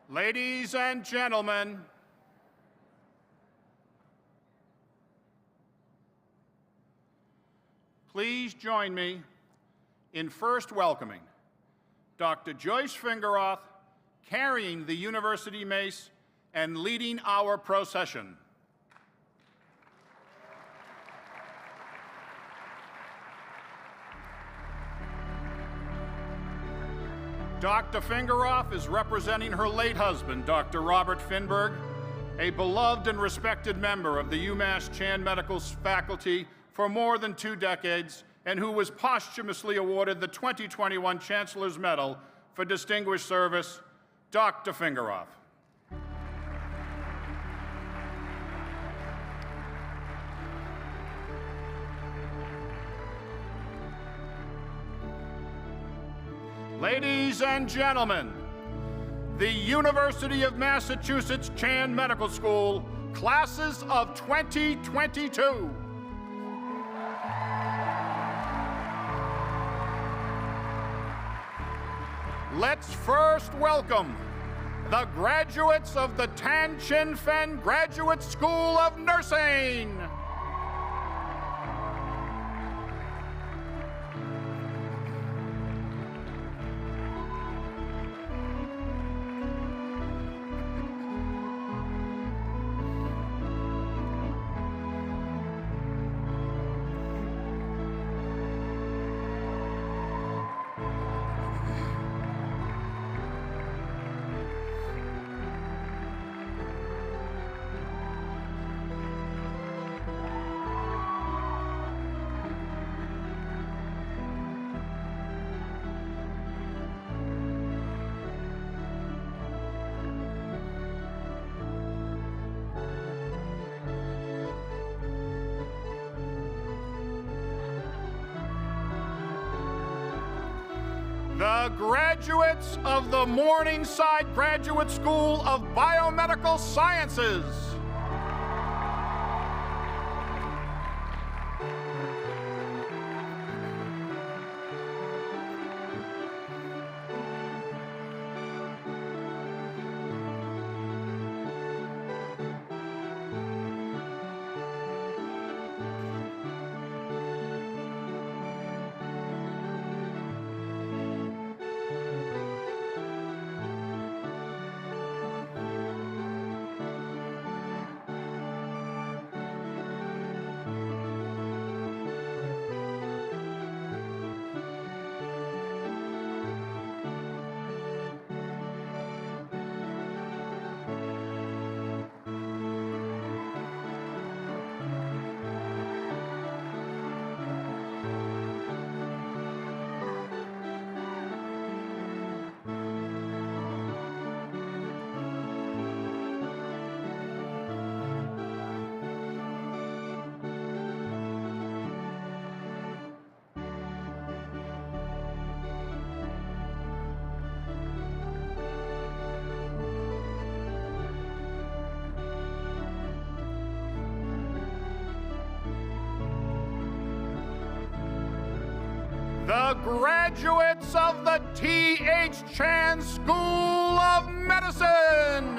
Ladies and gentlemen, please join me in first welcoming Dr. Joyce Fingeroth, carrying the university mace and leading our procession. Dr. Fingeroth is representing her late husband, Dr. Robert Finberg, a beloved and respected member of the UMass Chan Medical faculty for more than 2 decades, and who was posthumously awarded the 2021 Chancellor's Medal for Distinguished Service. Dr. Fingeroth. Ladies and gentlemen, the University of Massachusetts Chan Medical School, classes of 2022. Let's first welcome the graduates of the Tan Chingfen Graduate School of Nursing. The graduates of the Morningside Graduate School of Biomedical Sciences. The graduates of the T.H. Chan School of Medicine.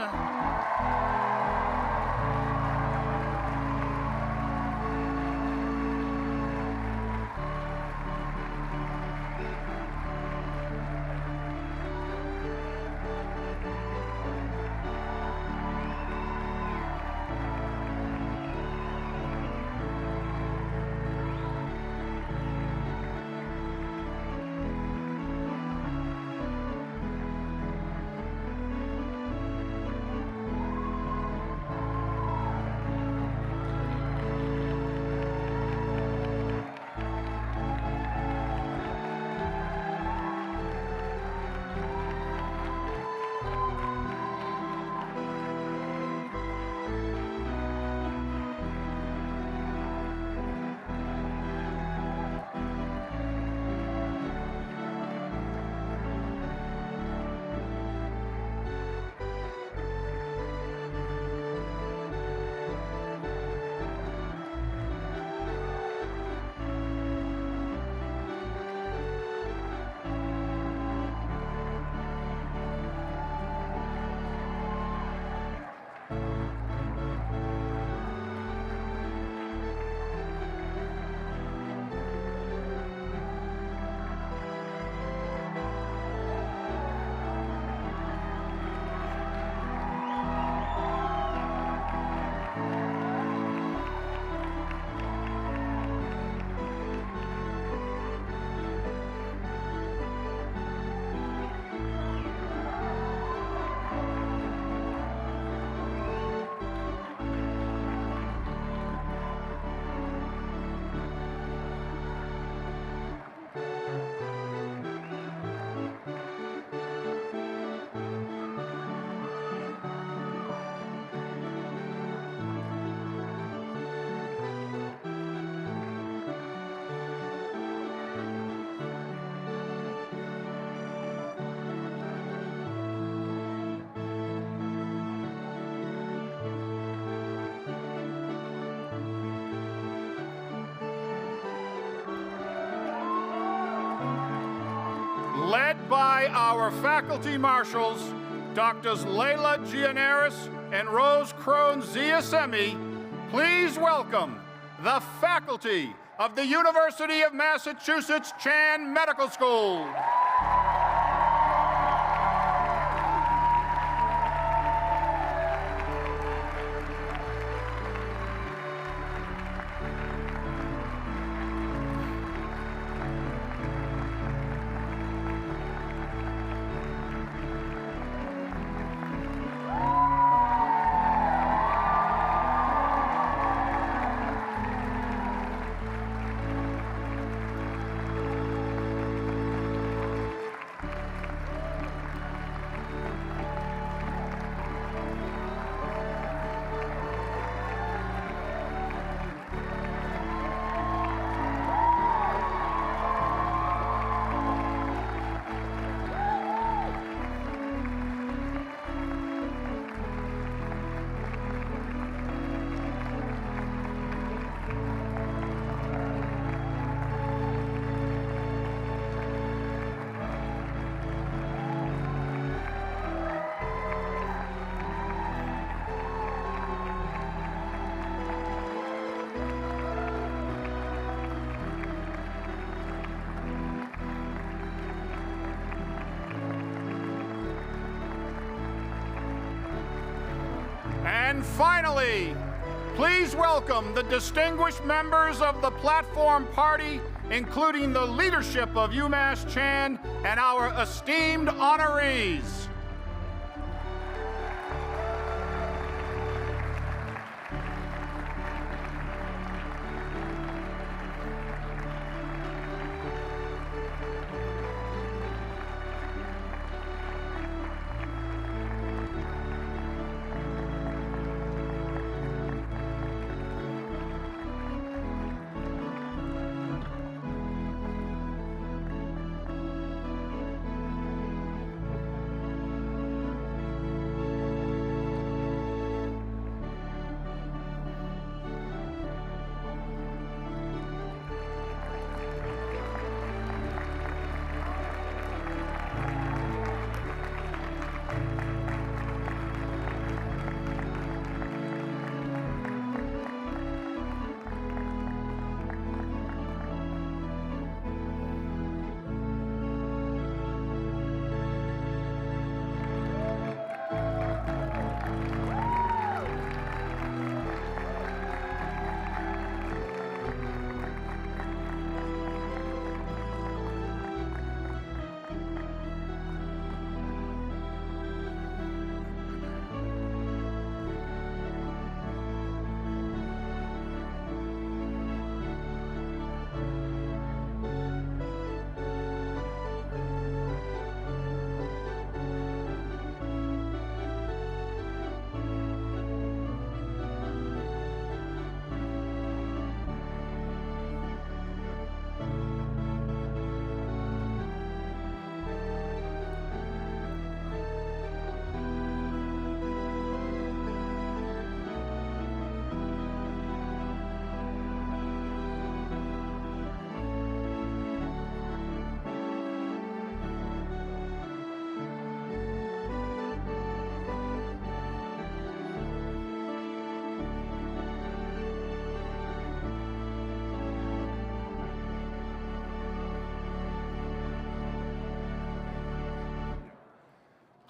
led by our faculty marshals, Drs. Layla Gianaris and Rose Crone Ziasemi, please welcome the faculty of the University of Massachusetts Chan Medical School. And finally, please welcome the distinguished members of the Platform Party, including the leadership of UMass Chan and our esteemed honorees.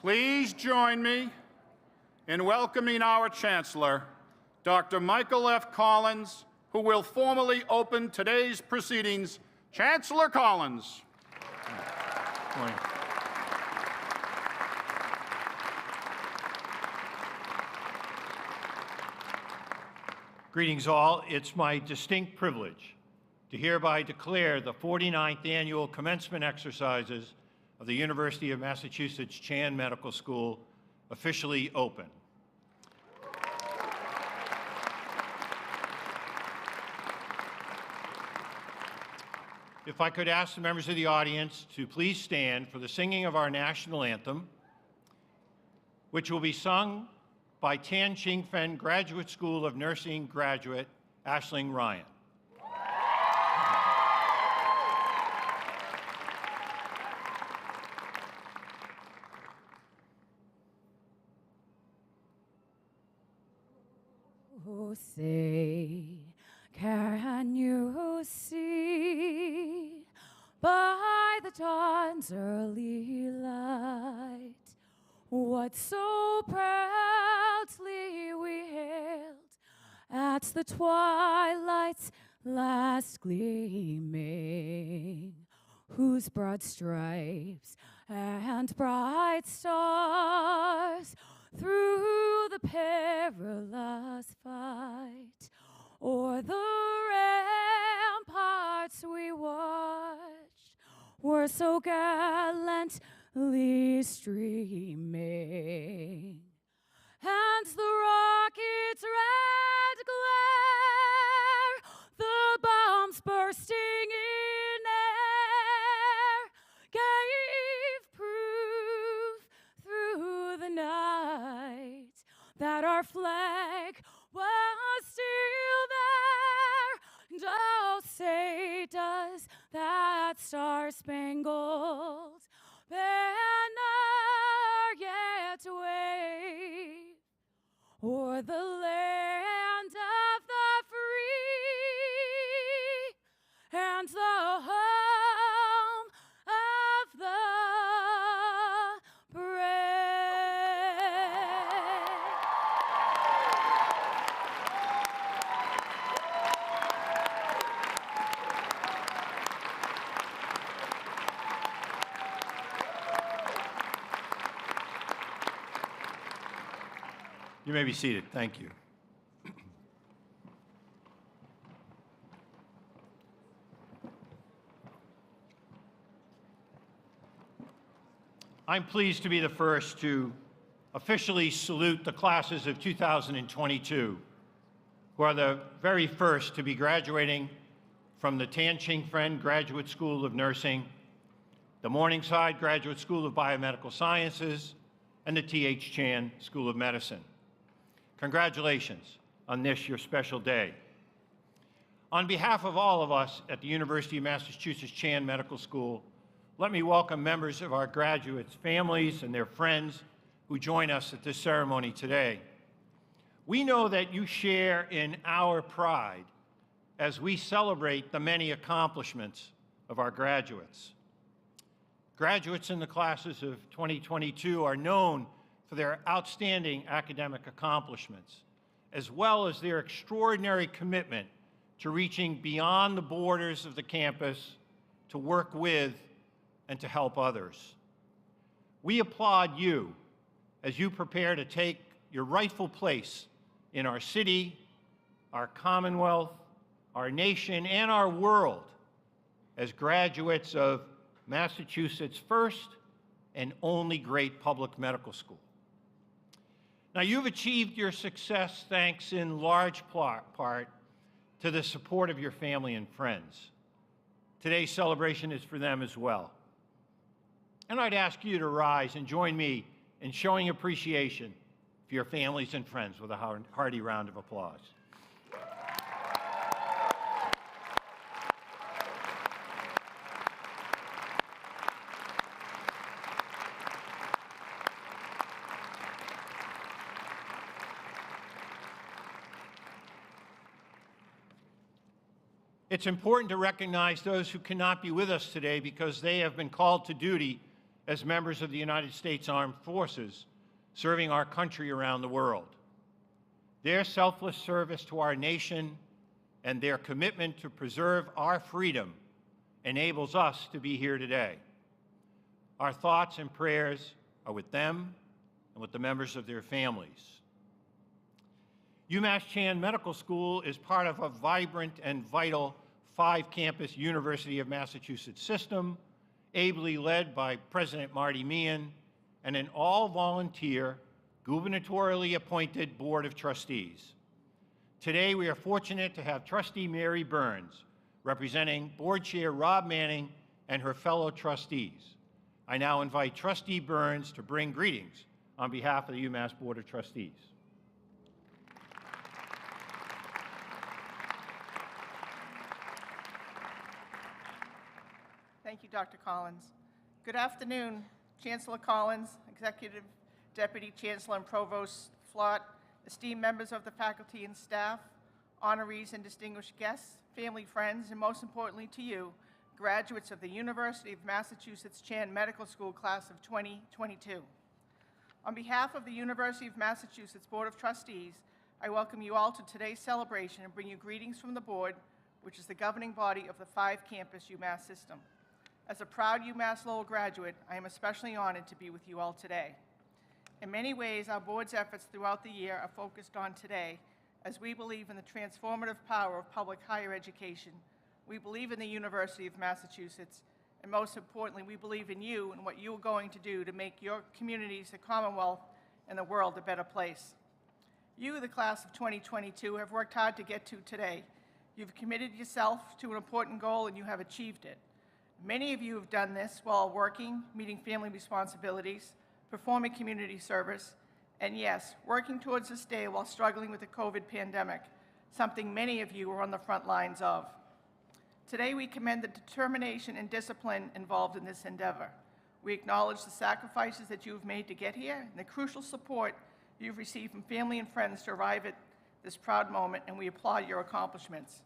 Please join me in welcoming our Chancellor, Dr. Michael F. Collins, who will formally open today's proceedings. Chancellor Collins. Good morning. Greetings all. It's my distinct privilege to hereby declare the 49th annual commencement exercises of the University of Massachusetts Chan Medical School officially open. If I could ask the members of the audience to please stand for the singing of our national anthem, which will be sung by Tan Chingfen Graduate School of Nursing graduate Aisling Ryan. say, can you see by the dawn's early light what so proudly we hailed at the twilight's last gleaming, whose broad stripes and bright stars through the perilous fight o'er the ramparts we watched were so gallantly streaming, and the rocket's red glare, the bombs bursting in air, gave proof through the night that our flag was still there. And oh, say does that star-spangled banner yet wave o'er the land of the free and the home of the You may be seated. Thank you. I'm pleased to be the first to officially salute the classes of 2022, who are the very first to be graduating from the Chingfen Graduate School of Nursing, the Morningside Graduate School of Biomedical Sciences, and the T.H. Chan School of Medicine. Congratulations on this, your special day. On behalf of all of us at the University of Massachusetts Chan Medical School, let me welcome members of our graduates' families and their friends who join us at this ceremony today. We know that you share in our pride as we celebrate the many accomplishments of our graduates. Graduates in the classes of 2022 are known for their outstanding academic accomplishments, as well as their extraordinary commitment to reaching beyond the borders of the campus to work with and to help others. We applaud you as you prepare to take your rightful place in our city, our Commonwealth, our nation, and our world as graduates of Massachusetts' first and only great public medical school. Now, you've achieved your success thanks in large part to the support of your family and friends. Today's celebration is for them as well. And I'd ask you to rise and join me in showing appreciation for your families and friends with a hearty round of applause. It's important to recognize those who cannot be with us today because they have been called to duty as members of the United States Armed Forces, serving our country around the world. Their selfless service to our nation and their commitment to preserve our freedom enables us to be here today. Our thoughts and prayers are with them and with the members of their families. UMass Chan Medical School is part of a vibrant and vital 5-campus University of Massachusetts system, ably led by President Marty Meehan and an all-volunteer, gubernatorially appointed Board of Trustees. Today, we are fortunate to have Trustee Mary Burns, representing Board Chair Rob Manning and her fellow trustees. I now invite Trustee Burns to bring greetings on behalf of the UMass Board of Trustees. Thank you, Dr. Collins. Good afternoon, Chancellor Collins, Executive Deputy Chancellor and Provost Flott, esteemed members of the faculty and staff, honorees and distinguished guests, family, friends, and most importantly to you, graduates of the University of Massachusetts Chan Medical School class of 2022. On behalf of the University of Massachusetts Board of Trustees, I welcome you all to today's celebration and bring you greetings from the board, which is the governing body of the 5-campus UMass system. As a proud UMass Lowell graduate, I am especially honored to be with you all today. In many ways, our board's efforts throughout the year are focused on today, as we believe in the transformative power of public higher education. We believe in the University of Massachusetts, and most importantly, we believe in you and what you are going to do to make your communities, the Commonwealth, and the world a better place. You, the class of 2022, have worked hard to get to today. You've committed yourself to an important goal, and you have achieved it. Many of you have done this while working, meeting family responsibilities, performing community service, and yes, working towards this day while struggling with the COVID pandemic, something many of you are on the front lines of. Today, we commend the determination and discipline involved in this endeavor. We acknowledge the sacrifices that you have made to get here and the crucial support you've received from family and friends to arrive at this proud moment, and we applaud your accomplishments.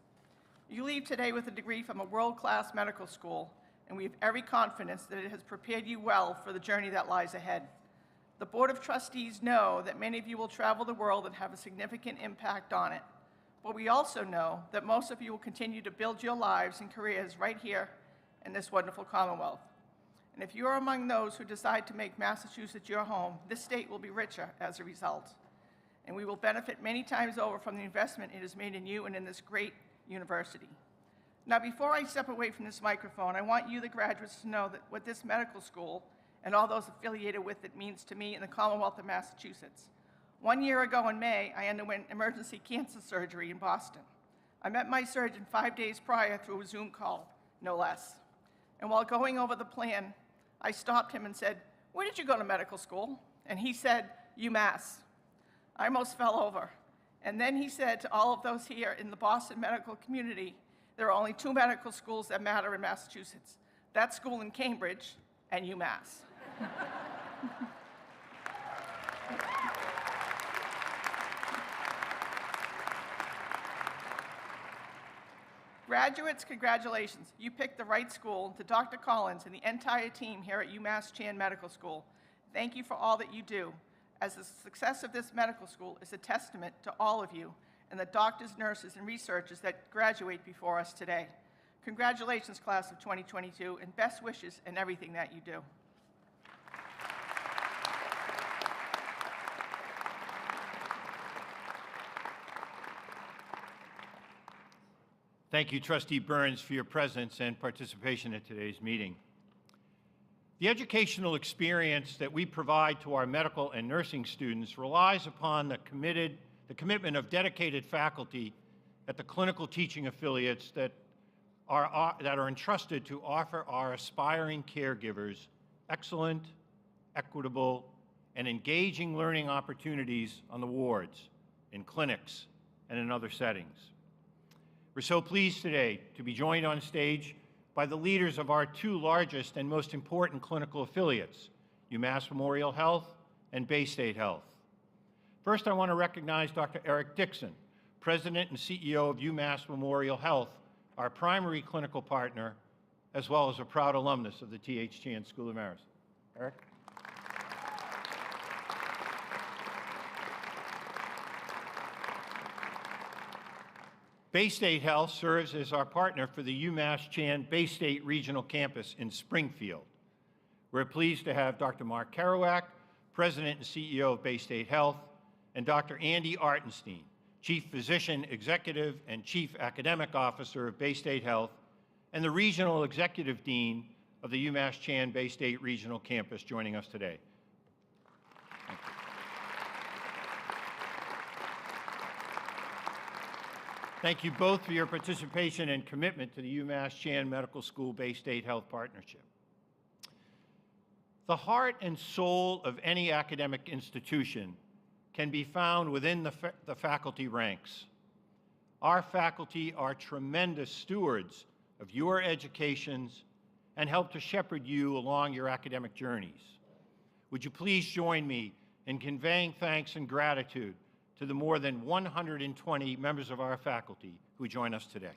You leave today with a degree from a world-class medical school, and we have every confidence that it has prepared you well for the journey that lies ahead. The Board of Trustees know that many of you will travel the world and have a significant impact on it. But we also know that most of you will continue to build your lives and careers right here in this wonderful Commonwealth. And if you are among those who decide to make Massachusetts your home, this state will be richer as a result. And we will benefit many times over from the investment it has made in you and in this great university. Now, before I step away from this microphone, I want you, the graduates, to know that what this medical school and all those affiliated with it means to me in the Commonwealth of Massachusetts. 1 year ago in May, I underwent emergency cancer surgery in Boston. I met my surgeon 5 days prior through a Zoom call, no less. And while going over the plan, I stopped him and said, "Where did you go to medical school?" And he said, "UMass." I almost fell over. And then he said to all of those here in the Boston medical community, there are only 2 medical schools that matter in Massachusetts. That school in Cambridge and UMass. Graduates, congratulations. You picked the right school. To Dr. Collins and the entire team here at UMass Chan Medical School, thank you for all that you do, as the success of this medical school is a testament to all of you and the doctors, nurses, and researchers that graduate before us today. Congratulations, class of 2022, and best wishes in everything that you do. Thank you, Trustee Burns, for your presence and participation at today's meeting. The educational experience that we provide to our medical and nursing students relies upon the commitment of dedicated faculty at the clinical teaching affiliates that are entrusted to offer our aspiring caregivers excellent, equitable, and engaging learning opportunities on the wards, in clinics, and in other settings. We're so pleased today to be joined on stage by the leaders of our 2 largest and most important clinical affiliates, UMass Memorial Health and Baystate Health. First, I want to recognize Dr. Eric Dixon, President and CEO of UMass Memorial Health, our primary clinical partner, as well as a proud alumnus of the T.H. Chan School of Medicine. Eric? Baystate Health serves as our partner for the UMass Chan Baystate Regional Campus in Springfield. We're pleased to have Dr. Mark Kerouac, President and CEO of Baystate Health, and Dr. Andy Artenstein, Chief Physician Executive and Chief Academic Officer of Baystate Health, and the Regional Executive Dean of the UMass Chan Baystate Regional Campus, joining us today. Thank you both for your participation and commitment to the UMass Chan Medical School Baystate Health Partnership. The heart and soul of any academic institution can be found within the faculty ranks. Our faculty are tremendous stewards of your educations and help to shepherd you along your academic journeys. Would you please join me in conveying thanks and gratitude to to the more than 120 members of our faculty who join us today.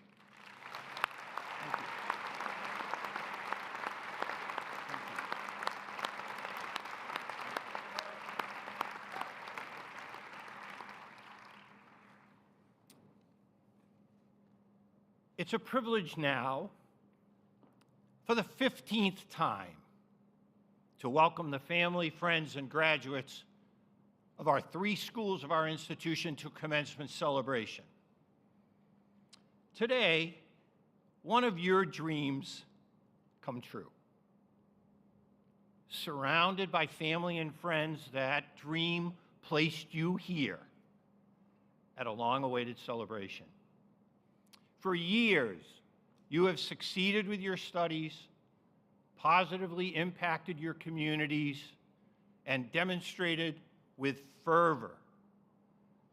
It's a privilege now, for the 15th time, to welcome the family, friends, and graduates of our 3 schools of our institution to commencement celebration. Today, one of your dreams come true. Surrounded by family and friends, that dream placed you here at a long-awaited celebration. For years, you have succeeded with your studies, positively impacted your communities, and demonstrated with fervor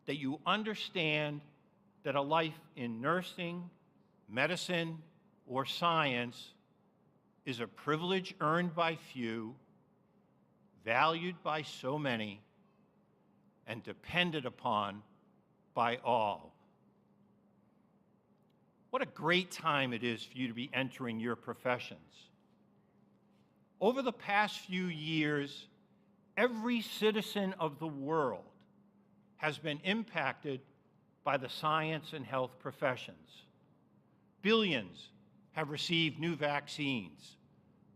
that you understand that a life in nursing, medicine, or science is a privilege earned by few, valued by so many, and depended upon by all. What a great time it is for you to be entering your professions. Over the past few years, every citizen of the world has been impacted by the science and health professions. Billions have received new vaccines,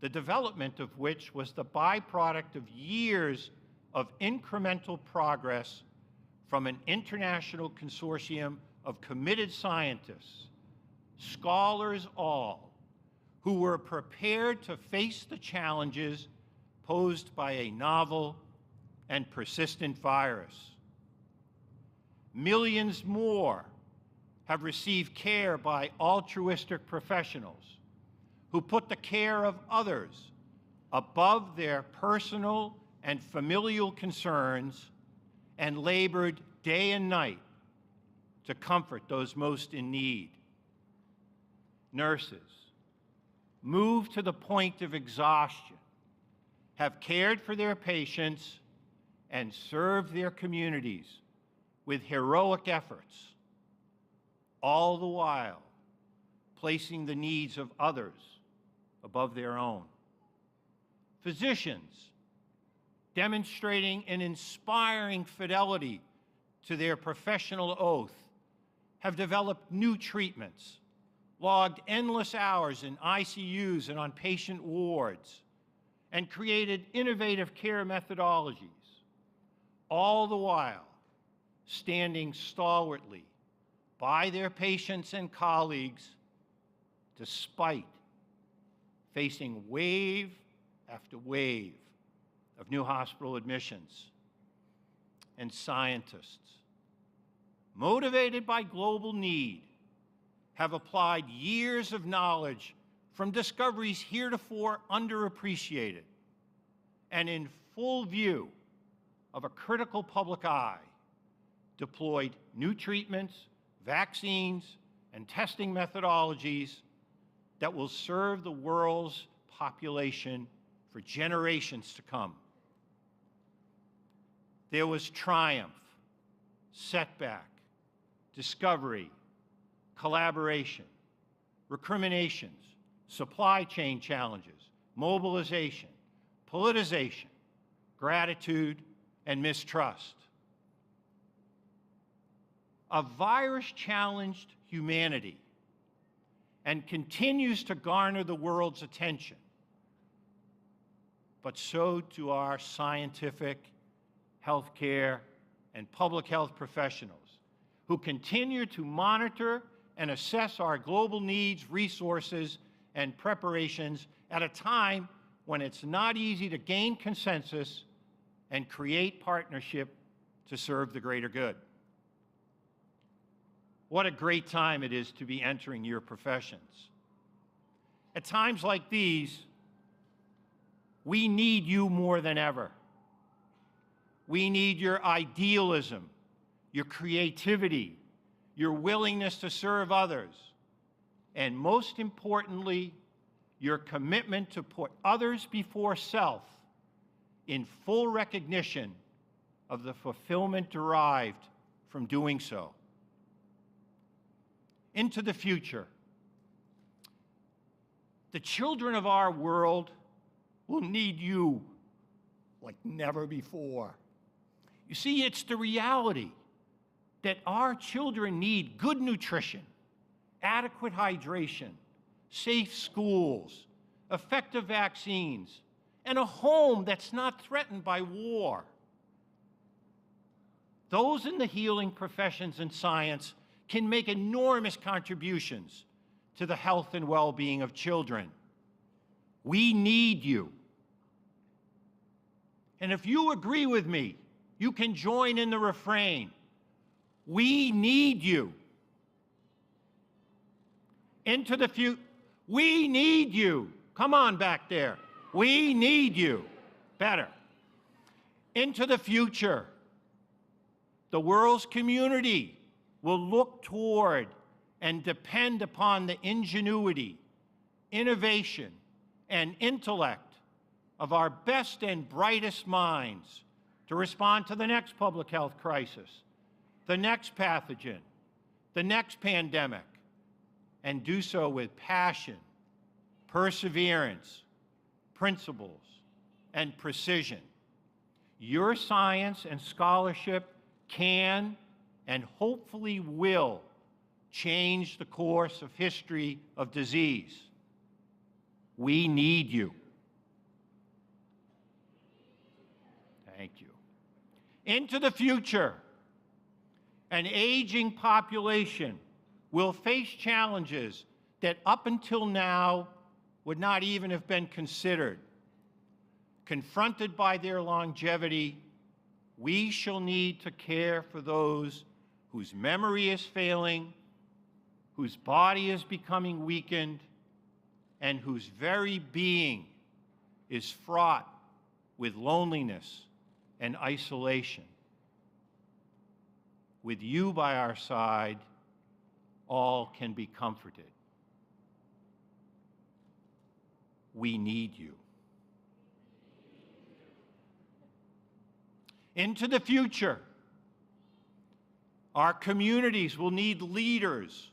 the development of which was the byproduct of years of incremental progress from an international consortium of committed scientists, scholars all, who were prepared to face the challenges posed by a novel and persistent virus. Millions more have received care by altruistic professionals who put the care of others above their personal and familial concerns and labored day and night to comfort those most in need. Nurses, moved to the point of exhaustion, have cared for their patients and served their communities with heroic efforts, all the while placing the needs of others above their own. Physicians, demonstrating an inspiring fidelity to their professional oath, have developed new treatments, logged endless hours in ICUs and on patient wards, and created innovative care methodologies, all the while standing stalwartly by their patients and colleagues, despite facing wave after wave of new hospital admissions. And scientists, motivated by global need, have applied years of knowledge from discoveries heretofore underappreciated and in full view of a critical public eye, deployed new treatments, vaccines, and testing methodologies that will serve the world's population for generations to come. There was triumph, setback, discovery, collaboration, recriminations, supply chain challenges, mobilization, politicization, gratitude, and mistrust. A virus challenged humanity and continues to garner the world's attention, but so do our scientific, healthcare, and public health professionals who continue to monitor and assess our global needs, resources, and preparations at a time when it's not easy to gain consensus and create partnership to serve the greater good. What a great time it is to be entering your professions. At times like these, we need you more than ever. We need your idealism, your creativity, your willingness to serve others, and most importantly, your commitment to put others before self in full recognition of the fulfillment derived from doing so. Into the future. The children of our world will need you like never before. You see, it's the reality that our children need good nutrition, adequate hydration, safe schools, effective vaccines, and a home that's not threatened by war. Those in the healing professions and science can make enormous contributions to the health and well-being of children. We need you. And if you agree with me, you can join in the refrain. We need you. Into the future. We need you. Come on back there. We need you. Better. Into the future. The world's community will look toward and depend upon the ingenuity, innovation, and intellect of our best and brightest minds to respond to the next public health crisis, the next pathogen, the next pandemic, and do so with passion, perseverance, principles, and precision. Your science and scholarship can and hopefully will change the course of history of disease. We need you. Thank you. Into the future, an aging population will face challenges that up until now would not even have been considered. Confronted by their longevity, we shall need to care for those whose memory is failing, whose body is becoming weakened, and whose very being is fraught with loneliness and isolation. With you by our side, all can be comforted. We need you. Into the future, our communities will need leaders,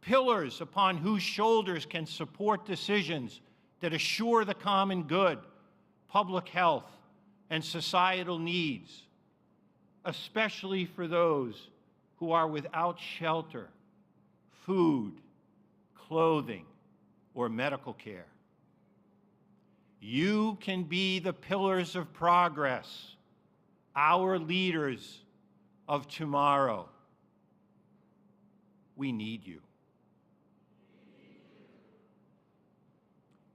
pillars upon whose shoulders can support decisions that assure the common good, public health, and societal needs, especially for those who are without shelter, food, clothing, or medical care. You can be the pillars of progress, our leaders of tomorrow. We need you.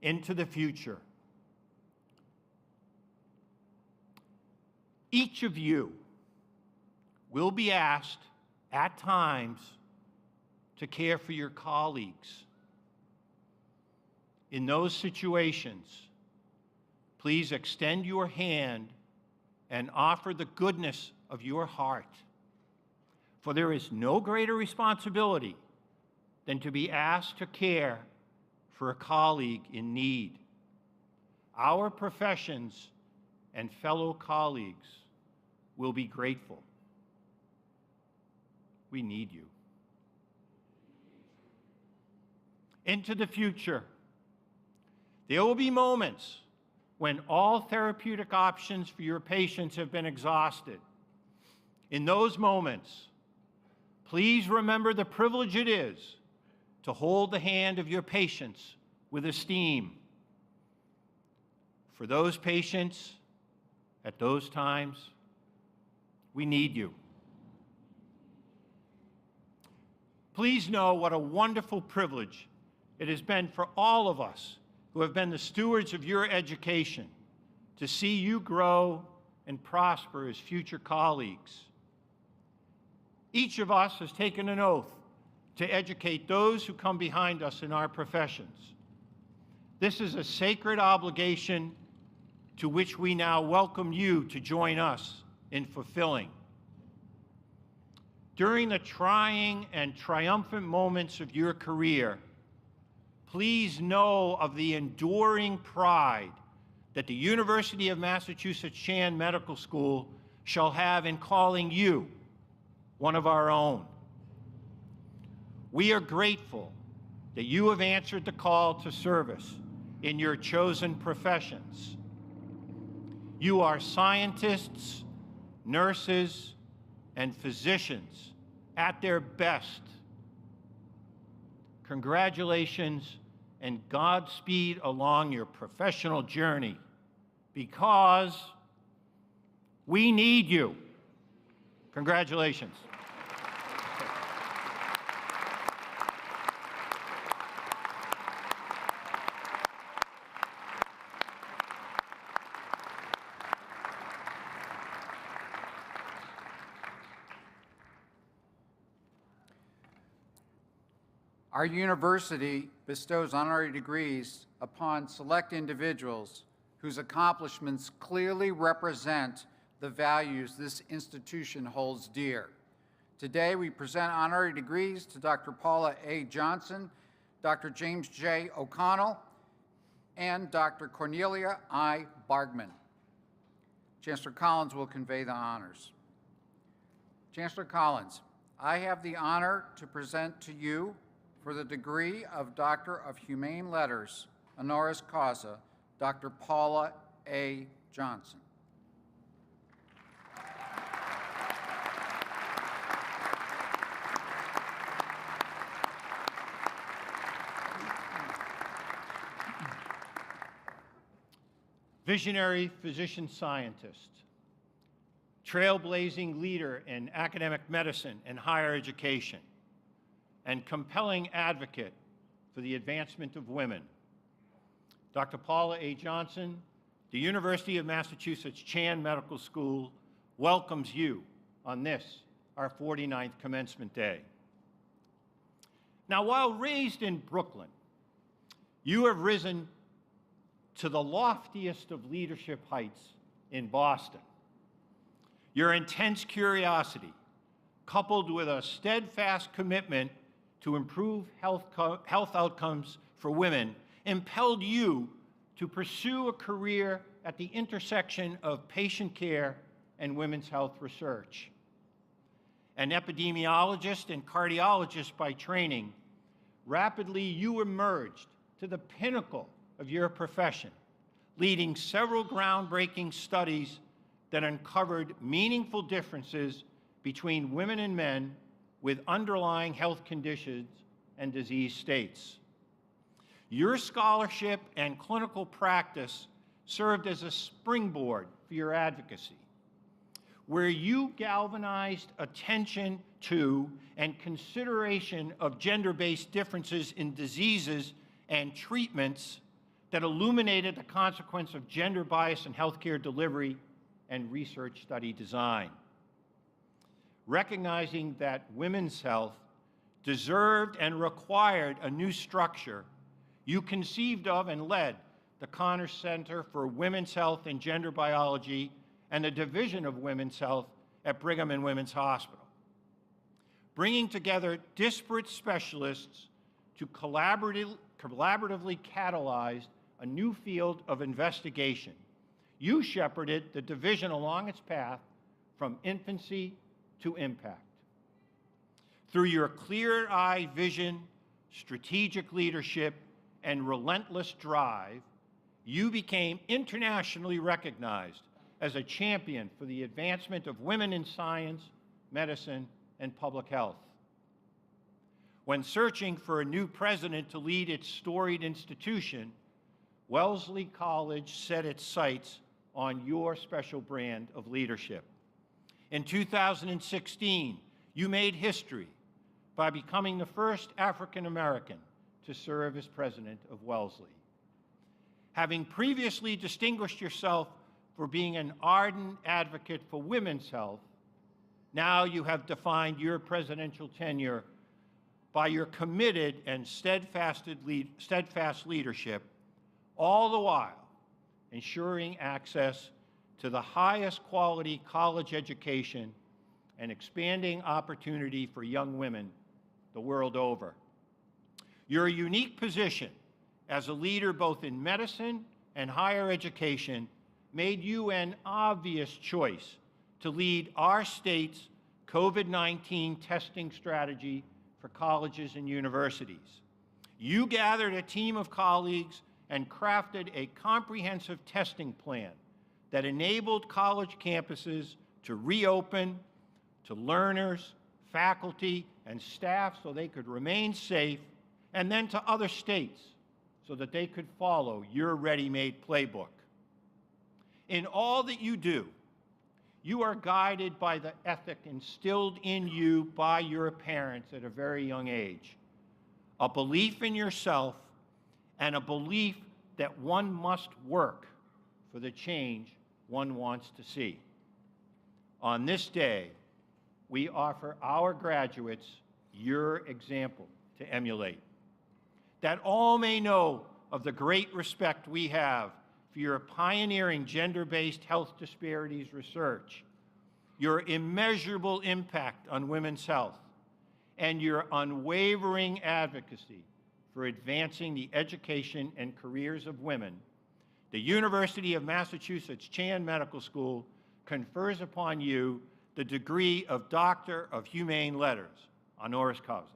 Into the future. Each of you will be asked at times to care for your colleagues. In those situations, please extend your hand and offer the goodness of your heart. For there is no greater responsibility than to be asked to care for a colleague in need. Our professions and fellow colleagues will be grateful. We need you. Into the future, there will be moments when all therapeutic options for your patients have been exhausted. In those moments, please remember the privilege it is to hold the hand of your patients with esteem. For those patients, at those times, we need you. Please know what a wonderful privilege it has been for all of us who have been the stewards of your education to see you grow and prosper as future colleagues. Each of us has taken an oath to educate those who come behind us in our professions. This is a sacred obligation to which we now welcome you to join us in fulfilling. During the trying and triumphant moments of your career, please know of the enduring pride that the University of Massachusetts Chan Medical School shall have in calling you one of our own. We are grateful that you have answered the call to service in your chosen professions. You are scientists, nurses, and physicians at their best. Congratulations and Godspeed along your professional journey, because we need you. Congratulations. Our university bestows honorary degrees upon select individuals whose accomplishments clearly represent the values this institution holds dear. Today, we present honorary degrees to Dr. Paula A. Johnson, Dr. James J. O'Connell, and Dr. Cornelia I. Bargmann. Chancellor Collins will convey the honors. Chancellor Collins, I have the honor to present to you for the degree of Doctor of Humane Letters, honoris causa, Dr. Paula A. Johnson. Visionary physician scientist, trailblazing leader in academic medicine and higher education, and compelling advocate for the advancement of women. Dr. Paula A. Johnson, the University of Massachusetts Chan Medical School welcomes you on this, our 49th Commencement Day. Now, while raised in Brooklyn, you have risen to the loftiest of leadership heights in Boston. Your intense curiosity, coupled with a steadfast commitment to improve health outcomes for women, impelled you to pursue a career at the intersection of patient care and women's health research. An epidemiologist and cardiologist by training, rapidly you emerged to the pinnacle of your profession, leading several groundbreaking studies that uncovered meaningful differences between women and men with underlying health conditions and disease states. Your scholarship and clinical practice served as a springboard for your advocacy, where you galvanized attention to and consideration of gender-based differences in diseases and treatments that illuminated the consequence of gender bias in healthcare delivery and research study design. Recognizing that women's health deserved and required a new structure, you conceived of and led the Connors Center for Women's Health and Gender Biology and the Division of Women's Health at Brigham and Women's Hospital. Bringing together disparate specialists to collaboratively catalyze a new field of investigation, you shepherded the division along its path from infancy to impact. Through your clear-eyed vision, strategic leadership, and relentless drive, you became internationally recognized as a champion for the advancement of women in science, medicine, and public health. When searching for a new president to lead its storied institution, Wellesley College set its sights on your special brand of leadership. In 2016, you made history by becoming the first African American to serve as president of Wellesley. Having previously distinguished yourself for being an ardent advocate for women's health, now you have defined your presidential tenure by your committed and steadfast leadership, all the while ensuring access to the highest quality college education and expanding opportunity for young women the world over. Your unique position as a leader both in medicine and higher education made you an obvious choice to lead our state's COVID-19 testing strategy for colleges and universities. You gathered a team of colleagues and crafted a comprehensive testing plan that enabled college campuses to reopen to learners, faculty, and staff so they could remain safe, and then to other states so that they could follow your ready-made playbook. In all that you do, you are guided by the ethic instilled in you by your parents at a very young age, a belief in yourself and a belief that one must work for the change one wants to see. On this day, we offer our graduates your example to emulate, that all may know of the great respect we have for your pioneering gender-based health disparities research, your immeasurable impact on women's health, and your unwavering advocacy for advancing the education and careers of women. The University of Massachusetts Chan Medical School confers upon you the degree of Doctor of Humane Letters, honoris causa.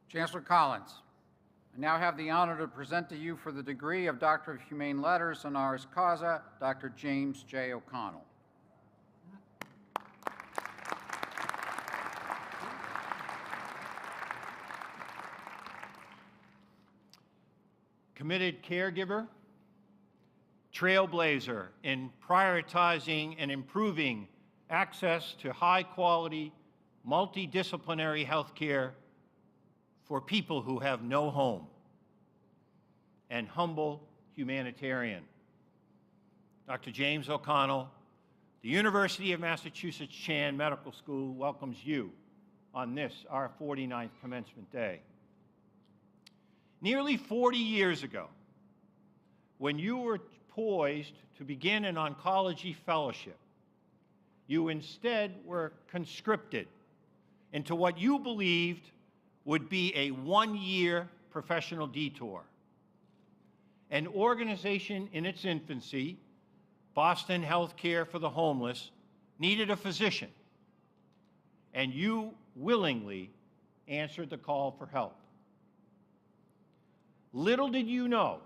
Chancellor Collins, I now have the honor to present to you for the degree of Doctor of Humane Letters, honoris causa, Dr. James J. O'Connell. Committed caregiver, trailblazer in prioritizing and improving access to high-quality, multidisciplinary health care for people who have no home, and humble humanitarian. Dr. James O'Connell, the University of Massachusetts Chan Medical School welcomes you on this, our 49th commencement day. Nearly 40 years ago, when you were poised to begin an oncology fellowship, you instead were conscripted into what you believed would be a one-year professional detour. An organization in its infancy, Boston Healthcare for the Homeless, needed a physician, and you willingly answered the call for help. Little did you know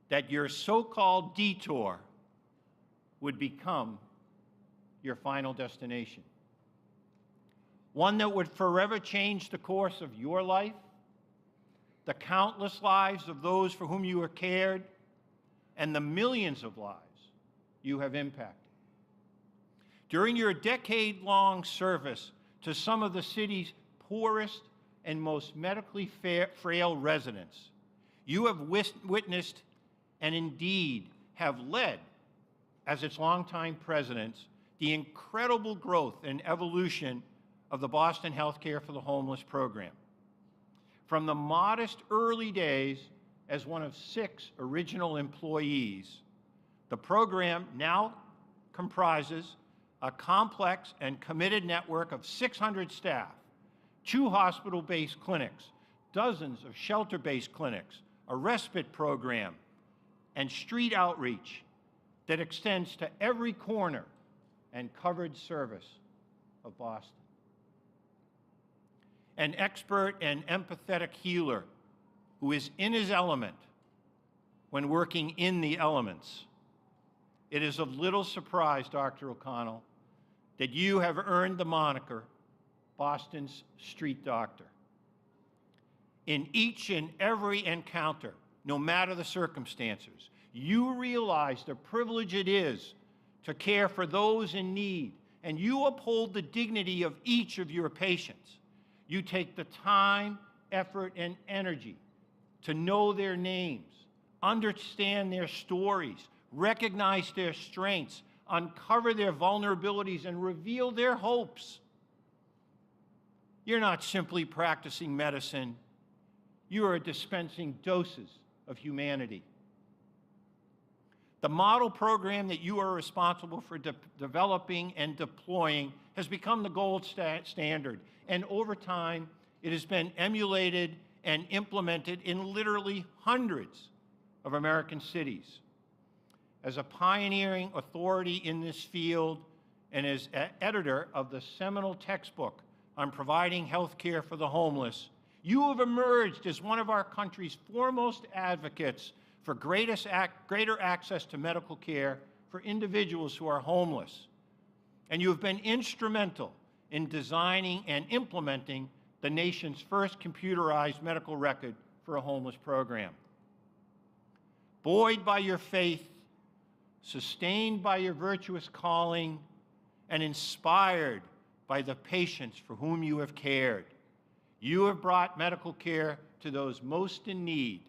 that your so-called detour would become your final destination. One that would forever change the course of your life, the countless lives of those for whom you were cared, and the millions of lives you have impacted. During your decade-long service to some of the city's poorest and most medically frail residents, you have witnessed and indeed have led, as its longtime presidents, the incredible growth and evolution of the Boston Healthcare for the Homeless program. From the modest early days as one of 6 original employees, the program now comprises a complex and committed network of 600 staff, 2 hospital-based clinics, dozens of shelter-based clinics, a respite program, and street outreach that extends to every corner and covered service of Boston. An expert and empathetic healer who is in his element when working in the elements. It is of little surprise, Dr. O'Connell, that you have earned the moniker Boston's Street Doctor. In each and every encounter, no matter the circumstances, you realize the privilege it is to care for those in need, and you uphold the dignity of each of your patients. You take the time, effort, and energy to know their names, understand their stories, recognize their strengths, uncover their vulnerabilities, and reveal their hopes. You're not simply practicing medicine. You are dispensing doses of humanity. The model program that you are responsible for developing and deploying has become the gold standard, and over time, it has been emulated and implemented in literally hundreds of American cities. As a pioneering authority in this field and as editor of the seminal textbook on providing health care for the homeless, you have emerged as one of our country's foremost advocates for greater access to medical care for individuals who are homeless. And you have been instrumental in designing and implementing the nation's first computerized medical record for a homeless program. Buoyed by your faith, sustained by your virtuous calling, and inspired by the patients for whom you have cared, you have brought medical care to those most in need,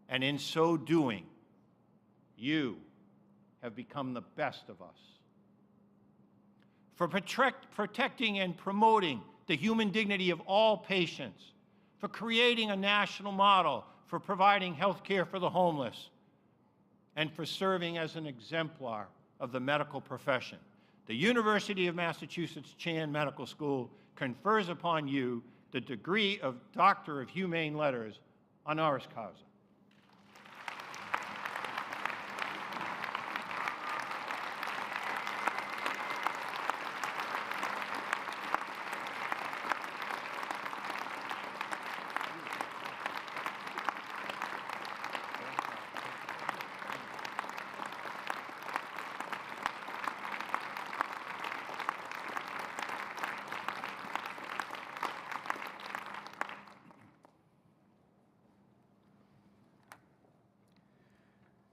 and in so doing, you have become the best of us. For protecting and promoting the human dignity of all patients, for creating a national model for providing health care for the homeless, and for serving as an exemplar of the medical profession, the University of Massachusetts Chan Medical School confers upon you the degree of Doctor of Humane Letters, honoris causa.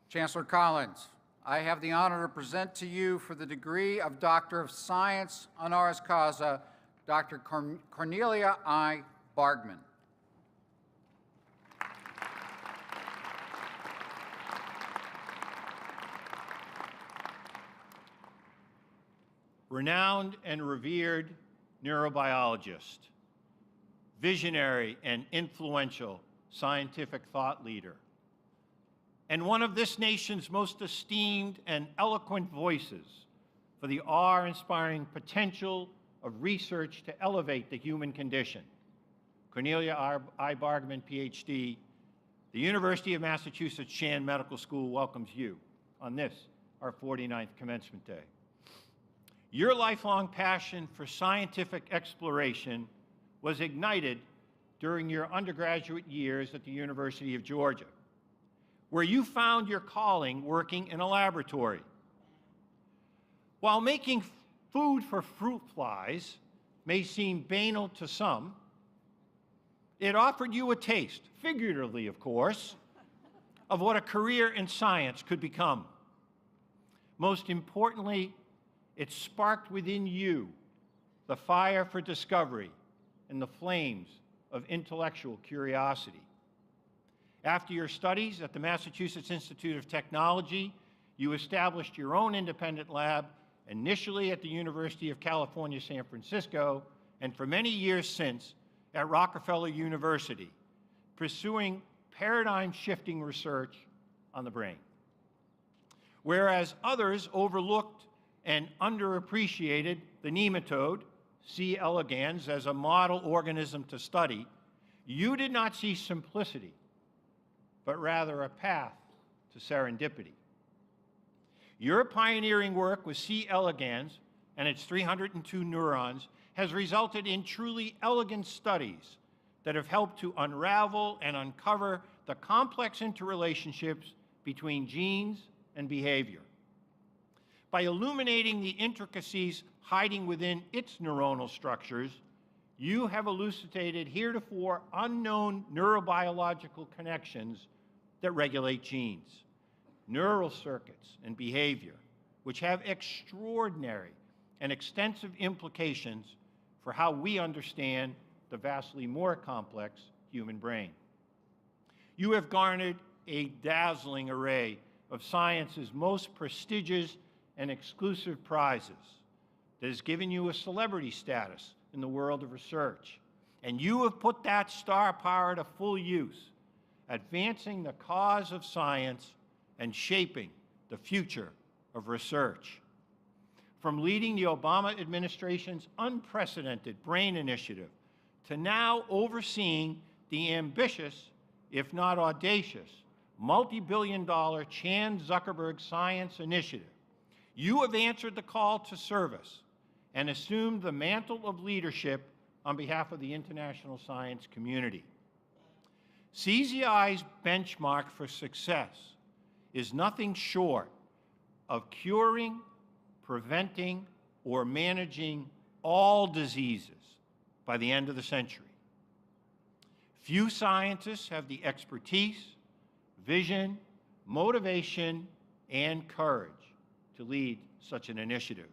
Chancellor Collins, I have the honor to present to you for the degree of Doctor of Science, honoris causa, Dr. Cornelia I. Bargmann. Renowned and revered neurobiologist, visionary and influential scientific thought leader, and one of this nation's most esteemed and eloquent voices for the awe-inspiring potential of research to elevate the human condition. Cornelia I. Bargmann, PhD, the University of Massachusetts Chan Medical School welcomes you on this, our 49th Commencement Day. Your lifelong passion for scientific exploration was ignited during your undergraduate years at the University of Georgia, where you found your calling working in a laboratory. While making food for fruit flies may seem banal to some, it offered you a taste, figuratively of course, of what a career in science could become. Most importantly, it sparked within you the fire for discovery and the flames of intellectual curiosity. After your studies at the Massachusetts Institute of Technology, you established your own independent lab, initially at the University of California, San Francisco, and for many years since at Rockefeller University, pursuing paradigm-shifting research on the brain. Whereas others overlooked and underappreciated the nematode, C. elegans, as a model organism to study, you did not see simplicity, but rather a path to serendipity. Your pioneering work with C. elegans and its 302 neurons has resulted in truly elegant studies that have helped to unravel and uncover the complex interrelationships between genes and behavior. By illuminating the intricacies hiding within its neuronal structures, you have elucidated heretofore unknown neurobiological connections that regulate genes, neural circuits, and behavior, which have extraordinary and extensive implications for how we understand the vastly more complex human brain. You have garnered a dazzling array of science's most prestigious and exclusive prizes, that has given you a celebrity status in the world of research. And you have put that star power to full use, advancing the cause of science and shaping the future of research. From leading the Obama administration's unprecedented BRAIN initiative to now overseeing the ambitious, if not audacious, multi-billion-dollar Chan Zuckerberg Science Initiative, you have answered the call to service and assumed the mantle of leadership on behalf of the international science community. CZI's benchmark for success is nothing short of curing, preventing, or managing all diseases by the end of the century. Few scientists have the expertise, vision, motivation, and courage to lead such an initiative.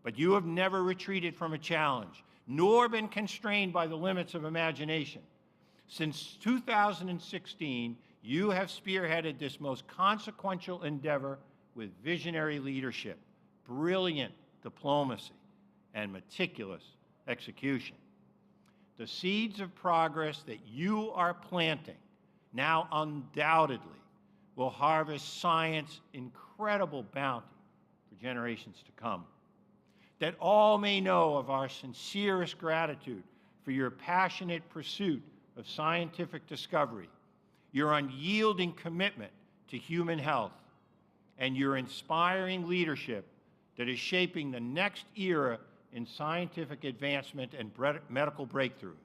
But you have never retreated from a challenge, nor been constrained by the limits of imagination. Since 2016, you have spearheaded this most consequential endeavor with visionary leadership, brilliant diplomacy, and meticulous execution. The seeds of progress that you are planting now undoubtedly will harvest science's incredible bounty for generations to come. That all may know of our sincerest gratitude for your passionate pursuit of scientific discovery, your unyielding commitment to human health, and your inspiring leadership that is shaping the next era in scientific advancement and medical breakthroughs.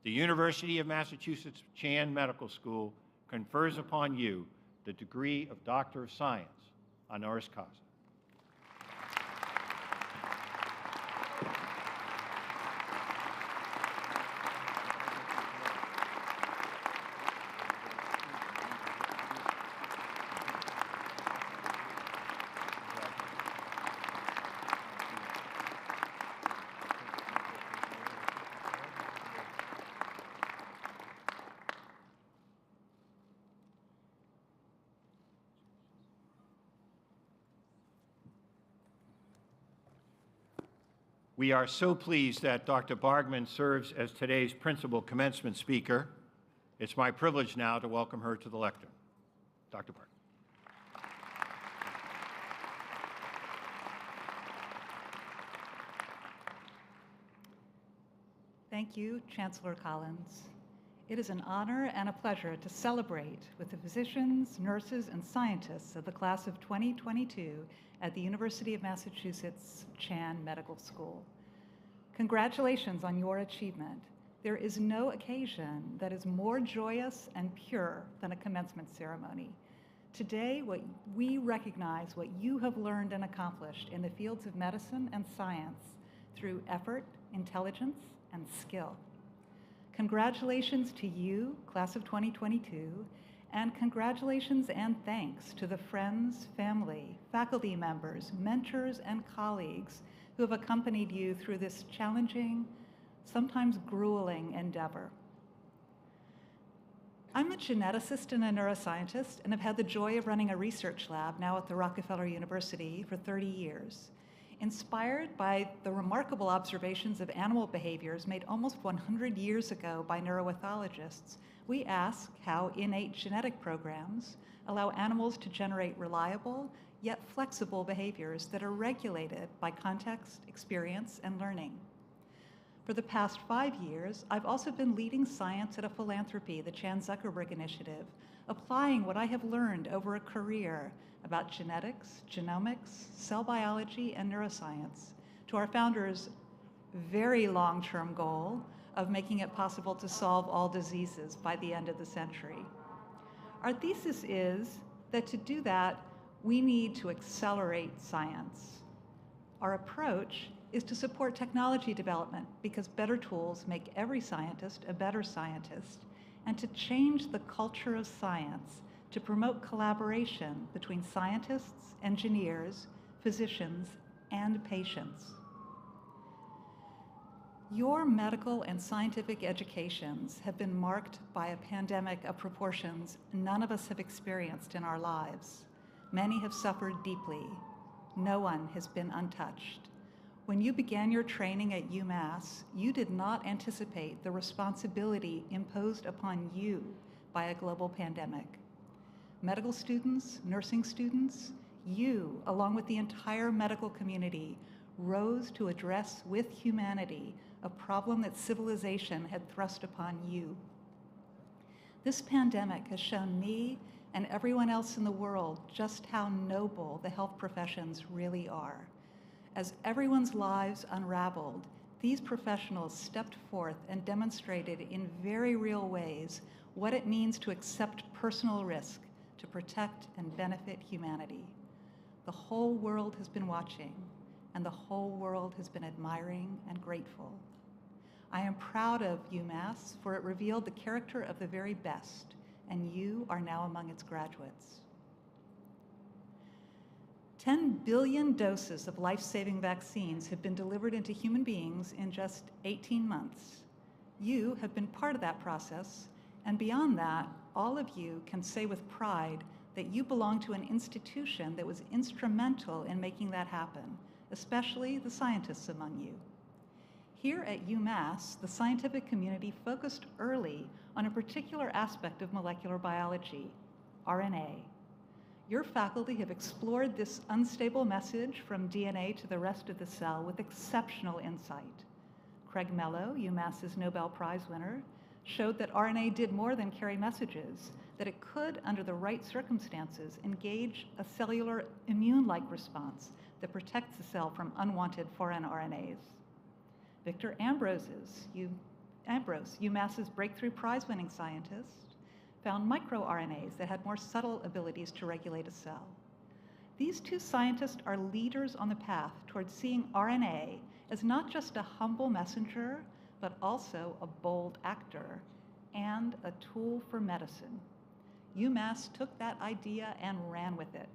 The University of Massachusetts Chan Medical School confers upon you the degree of Doctor of Science, honoris causa. We are so pleased that Dr. Bargmann serves as today's principal commencement speaker. It's my privilege now to welcome her to the lectern. Dr. Bargmann. Thank you, Chancellor Collins. It is an honor and a pleasure to celebrate with the physicians, nurses, and scientists of the class of 2022 at the University of Massachusetts Chan Medical School. Congratulations on your achievement. There is no occasion that is more joyous and pure than a commencement ceremony. Today, we recognize what you have learned and accomplished in the fields of medicine and science through effort, intelligence, and skill. Congratulations to you, class of 2022, and congratulations and thanks to the friends, family, faculty members, mentors, and colleagues who have accompanied you through this challenging, sometimes grueling endeavor. I'm a geneticist and a neuroscientist and have had the joy of running a research lab now at the Rockefeller University for 30 years. Inspired by the remarkable observations of animal behaviors made almost 100 years ago by neuroethologists, we ask how innate genetic programs allow animals to generate reliable yet flexible behaviors that are regulated by context, experience, and learning. For the past 5 years, I've also been leading science at a philanthropy, the Chan Zuckerberg Initiative, applying what I have learned over a career about genetics, genomics, cell biology, and neuroscience to our founder's very long-term goal of making it possible to solve all diseases by the end of the century. Our thesis is that to do that, we need to accelerate science. Our approach is to support technology development because better tools make every scientist a better scientist, and to change the culture of science to promote collaboration between scientists, engineers, physicians, and patients. Your medical and scientific educations have been marked by a pandemic of proportions none of us have experienced in our lives. Many have suffered deeply. No one has been untouched. When you began your training at UMass, you did not anticipate the responsibility imposed upon you by a global pandemic. Medical students, nursing students, you, along with the entire medical community, rose to address with humanity a problem that civilization had thrust upon you. This pandemic has shown me and everyone else in the world just how noble the health professions really are. As everyone's lives unraveled, these professionals stepped forth and demonstrated in very real ways what it means to accept personal risk to protect and benefit humanity. The whole world has been watching, and the whole world has been admiring and grateful. I am proud of UMass, for it revealed the character of the very best, and you are now among its graduates. 10 billion doses of life-saving vaccines have been delivered into human beings in just 18 months. You have been part of that process, and beyond that, all of you can say with pride that you belong to an institution that was instrumental in making that happen, especially the scientists among you. Here at UMass, the scientific community focused early on a particular aspect of molecular biology, RNA. Your faculty have explored this unstable message from DNA to the rest of the cell with exceptional insight. Craig Mello, UMass's Nobel Prize winner, showed that RNA did more than carry messages, that it could, under the right circumstances, engage a cellular immune-like response that protects the cell from unwanted foreign RNAs. Victor Ambrose, UMass's Breakthrough Prize-winning scientist, found microRNAs that had more subtle abilities to regulate a cell. These two scientists are leaders on the path towards seeing RNA as not just a humble messenger, but also a bold actor and a tool for medicine. UMass took that idea and ran with it.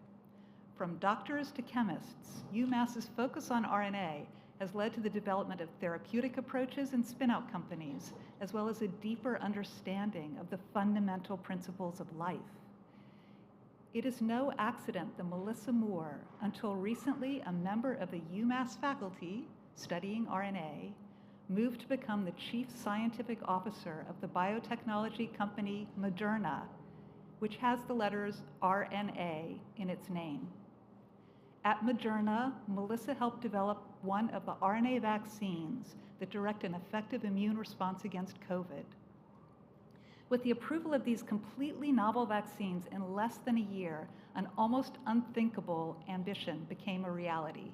From doctors to chemists, UMass's focus on RNA has led to the development of therapeutic approaches and spin-out companies, as well as a deeper understanding of the fundamental principles of life. It is no accident that Melissa Moore, until recently a member of the UMass faculty studying RNA, moved to become the chief scientific officer of the biotechnology company Moderna, which has the letters RNA in its name. At Moderna, Melissa helped develop one of the RNA vaccines that direct an effective immune response against COVID. With the approval of these completely novel vaccines in less than a year, an almost unthinkable ambition became a reality.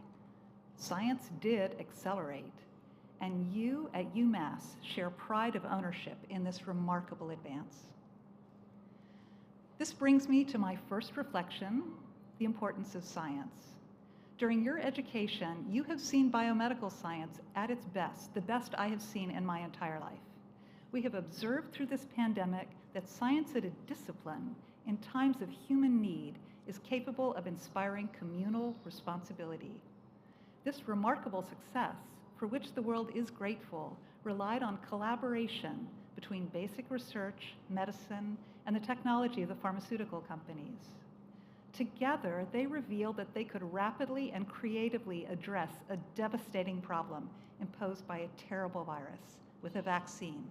Science did accelerate, and you at UMass share pride of ownership in this remarkable advance. This brings me to my first reflection, the importance of science. During your education, you have seen biomedical science at its best, the best I have seen in my entire life. We have observed through this pandemic that science as a discipline in times of human need is capable of inspiring communal responsibility. This remarkable success, for which the world is grateful, relied on collaboration between basic research, medicine, and the technology of the pharmaceutical companies. Together, they revealed that they could rapidly and creatively address a devastating problem imposed by a terrible virus with a vaccine.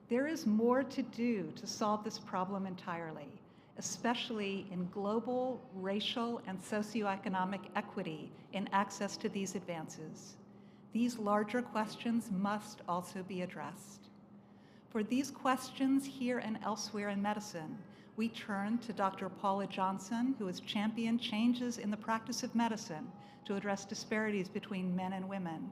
There is more to do to solve this problem entirely, especially in global, racial, and socioeconomic equity in access to these advances. These larger questions must also be addressed. For these questions here and elsewhere in medicine, we turn to Dr. Paula Johnson, who has championed changes in the practice of medicine to address disparities between men and women,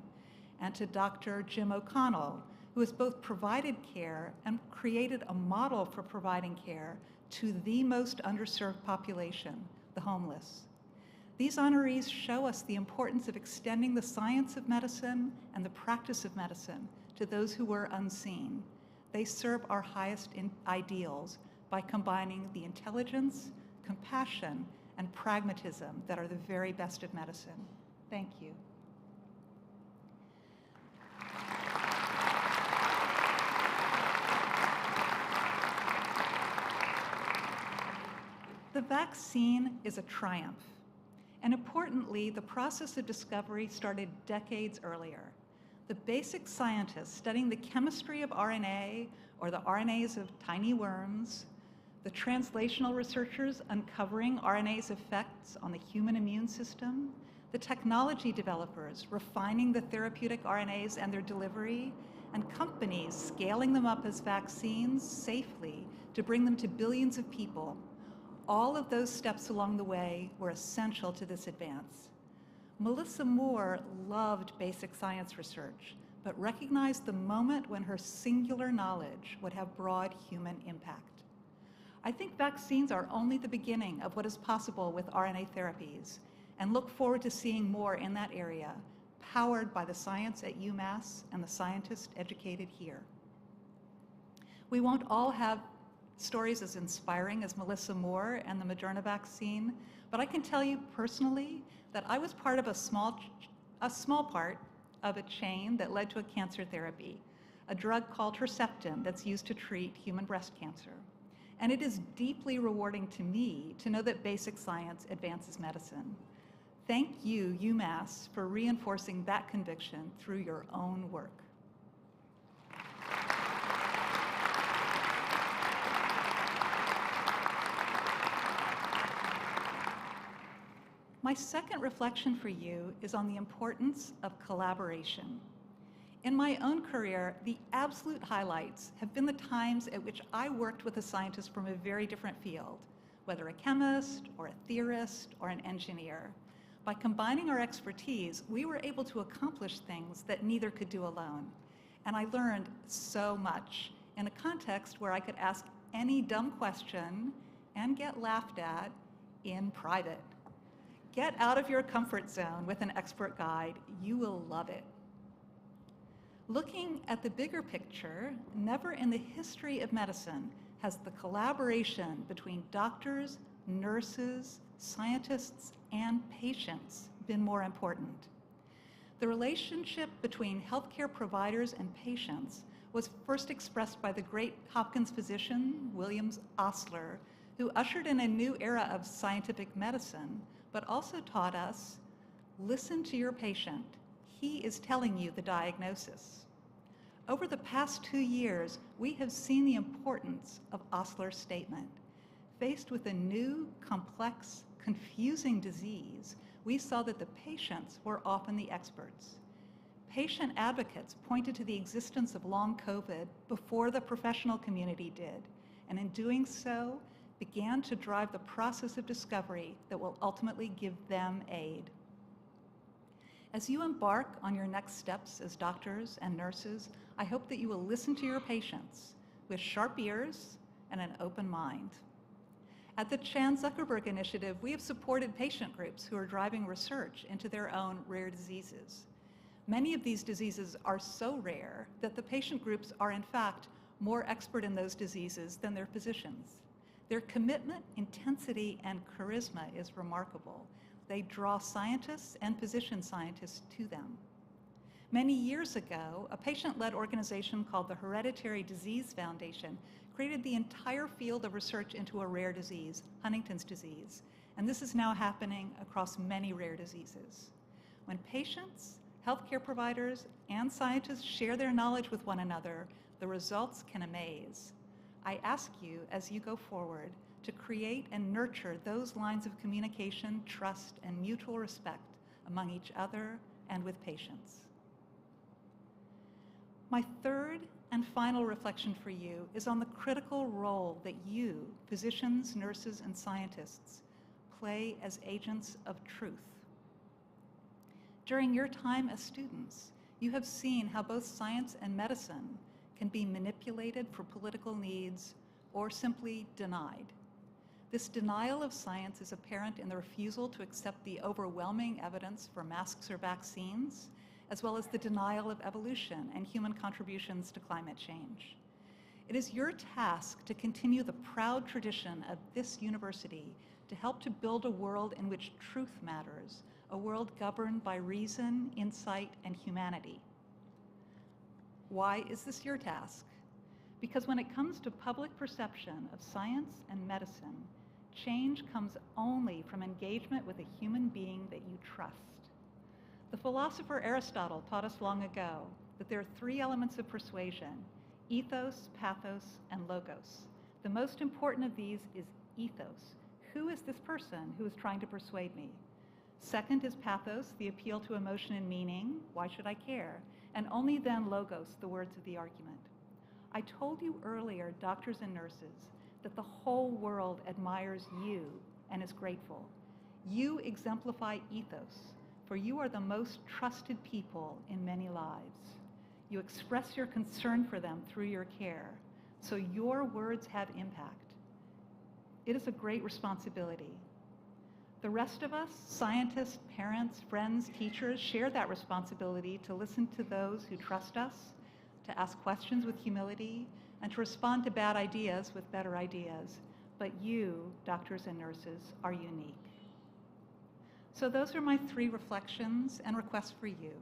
and to Dr. Jim O'Connell, who has both provided care and created a model for providing care to the most underserved population, the homeless. These honorees show us the importance of extending the science of medicine and the practice of medicine to those who were unseen. They serve our highest ideals by combining the intelligence, compassion, and pragmatism that are the very best of medicine. Thank you. The vaccine is a triumph. And importantly, the process of discovery started decades earlier. The basic scientists studying the chemistry of RNA or the RNAs of tiny worms, the translational researchers uncovering RNA's effects on the human immune system, the technology developers refining the therapeutic RNAs and their delivery, and companies scaling them up as vaccines safely to bring them to billions of people. All of those steps along the way were essential to this advance. Melissa Moore loved basic science research, but recognized the moment when her singular knowledge would have broad human impact. I think vaccines are only the beginning of what is possible with RNA therapies, and look forward to seeing more in that area, powered by the science at UMass and the scientists educated here. We won't all have stories as inspiring as Melissa Moore and the Moderna vaccine, but I can tell you personally that I was part of a small part of a chain that led to a cancer therapy, a drug called Herceptin that's used to treat human breast cancer. And it is deeply rewarding to me to know that basic science advances medicine. Thank you, UMass, for reinforcing that conviction through your own work. My second reflection for you is on the importance of collaboration. In my own career, the absolute highlights have been the times at which I worked with a scientist from a very different field, whether a chemist or a theorist or an engineer. By combining our expertise, we were able to accomplish things that neither could do alone. And I learned so much in a context where I could ask any dumb question and get laughed at in private. Get out of your comfort zone with an expert guide. You will love it. Looking at the bigger picture, never in the history of medicine has the collaboration between doctors, nurses, scientists, and patients been more important. The relationship between healthcare providers and patients was first expressed by the great Hopkins physician, William Osler, who ushered in a new era of scientific medicine, but also taught us, listen to your patient. He is telling you the diagnosis. Over the past 2 years, we have seen the importance of Osler's statement. Faced with a new, complex, confusing disease, we saw that the patients were often the experts. Patient advocates pointed to the existence of long COVID before the professional community did, and in doing so, began to drive the process of discovery that will ultimately give them aid. As you embark on your next steps as doctors and nurses, I hope that you will listen to your patients with sharp ears and an open mind. At the Chan Zuckerberg Initiative, we have supported patient groups who are driving research into their own rare diseases. Many of these diseases are so rare that the patient groups are in fact more expert in those diseases than their physicians. Their commitment, intensity, and charisma is remarkable. They draw scientists and physician scientists to them. Many years ago, a patient-led organization called the Hereditary Disease Foundation created the entire field of research into a rare disease, Huntington's disease, and this is now happening across many rare diseases. When patients, healthcare providers, and scientists share their knowledge with one another, the results can amaze. I ask you, as you go forward, to create and nurture those lines of communication, trust, and mutual respect among each other and with patients. My third and final reflection for you is on the critical role that you, physicians, nurses, and scientists, play as agents of truth. During your time as students, you have seen how both science and medicine can be manipulated for political needs or simply denied. This denial of science is apparent in the refusal to accept the overwhelming evidence for masks or vaccines, as well as the denial of evolution and human contributions to climate change. It is your task to continue the proud tradition of this university to help to build a world in which truth matters, a world governed by reason, insight, and humanity. Why is this your task? Because when it comes to public perception of science and medicine, Change comes only from engagement with a human being that you trust. The philosopher Aristotle taught us long ago that there are three elements of persuasion: ethos, pathos, and logos. The most important of these is ethos. Who is this person who is trying to persuade me? Second is pathos, the appeal to emotion and meaning. Why should I care? And only then logos, the words of the argument. I told you earlier, doctors and nurses, that the whole world admires you and is grateful. You exemplify ethos, for you are the most trusted people in many lives. You express your concern for them through your care, so your words have impact. It is a great responsibility. The rest of us, scientists, parents, friends, teachers, share that responsibility to listen to those who trust us, to ask questions with humility, and to respond to bad ideas with better ideas. But you, doctors and nurses, are unique. So those are my three reflections and requests for you.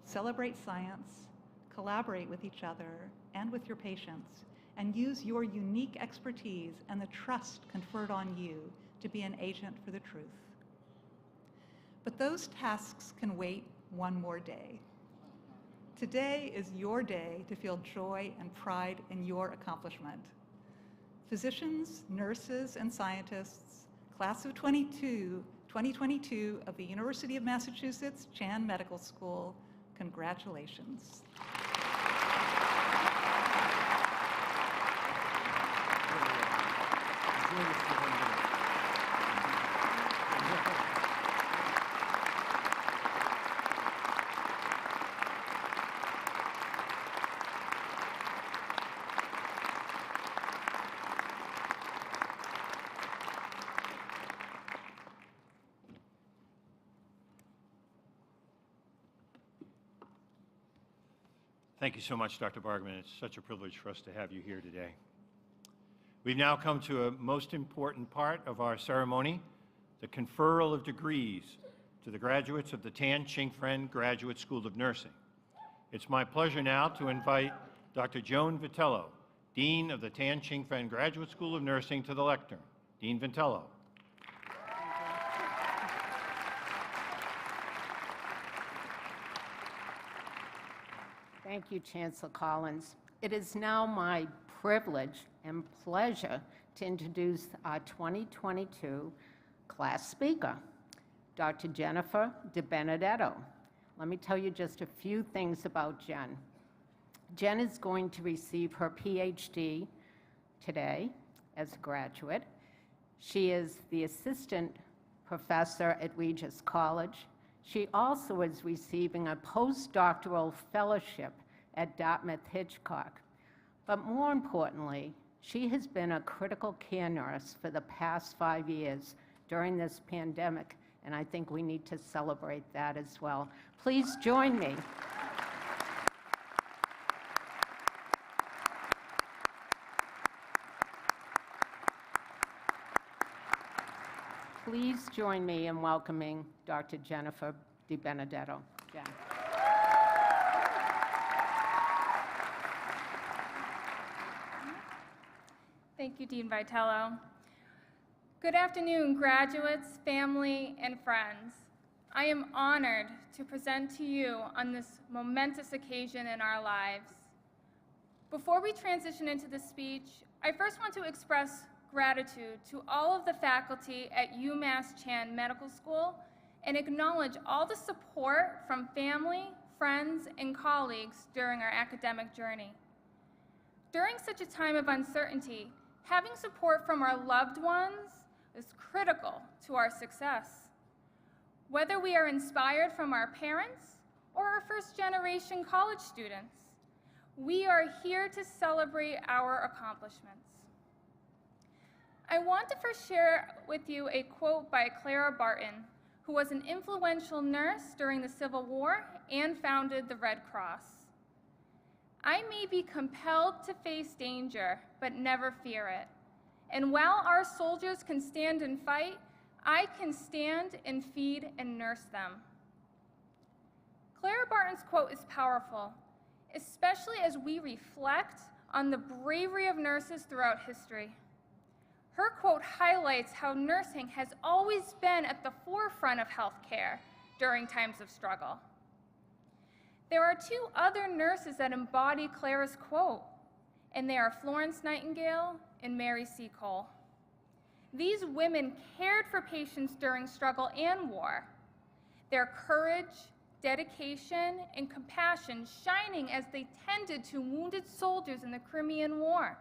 Celebrate science, collaborate with each other and with your patients, and use your unique expertise and the trust conferred on you to be an agent for the truth. But those tasks can wait one more day. Today is your day to feel joy and pride in your accomplishment. Physicians, nurses, and scientists, class of 2022 of the University of Massachusetts Chan Medical School, congratulations. Thank you so much, Dr. Bargmann. It's such a privilege for us to have you here today. We've now come to a most important part of our ceremony, the conferral of degrees to the graduates of the Tan Chingfen Graduate School of Nursing. It's my pleasure now to invite Dr. Joan Vitello, Dean of the Tan Chingfen Graduate School of Nursing, to the lectern. Dean Vitello. Thank you, Chancellor Collins. It is now my privilege and pleasure to introduce our 2022 class speaker, Dr. Jennifer DiBenedetto. Let me tell you just a few things about Jen. Jen is going to receive her PhD today as a graduate. She is the assistant professor at Regis College. She also is receiving a postdoctoral fellowship at Dartmouth-Hitchcock. But more importantly, she has been a critical care nurse for the past 5 years during this pandemic, and I think we need to celebrate that as well. Please join me. Please join me in welcoming Dr. Jennifer DiBenedetto. Jen. Thank you, Dean Vitello. Good afternoon, graduates, family, and friends. I am honored to present to you on this momentous occasion in our lives. Before we transition into the speech, I first want to express gratitude to all of the faculty at UMass Chan Medical School and acknowledge all the support from family, friends, and colleagues during our academic journey. During such a time of uncertainty, having support from our loved ones is critical to our success. Whether we are inspired from our parents or our first-generation college students, we are here to celebrate our accomplishments. I want to first share with you a quote by Clara Barton, who was an influential nurse during the Civil War and founded the Red Cross. "I may be compelled to face danger, but never fear it. And while our soldiers can stand and fight, I can stand and feed and nurse them." Clara Barton's quote is powerful, especially as we reflect on the bravery of nurses throughout history. Her quote highlights how nursing has always been at the forefront of healthcare during times of struggle. There are two other nurses that embody Clara's quote, and they are Florence Nightingale and Mary Seacole. These women cared for patients during struggle and war, their courage, dedication, and compassion shining as they tended to wounded soldiers in the Crimean War.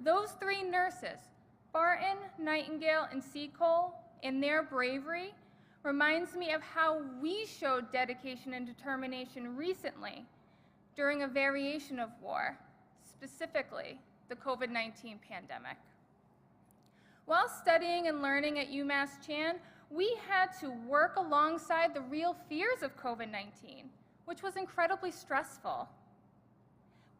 Those three nurses, Barton, Nightingale, and Seacole, and their bravery reminds me of how we showed dedication and determination recently during a variation of war, specifically the COVID-19 pandemic. While studying and learning at UMass Chan, we had to work alongside the real fears of COVID-19, which was incredibly stressful.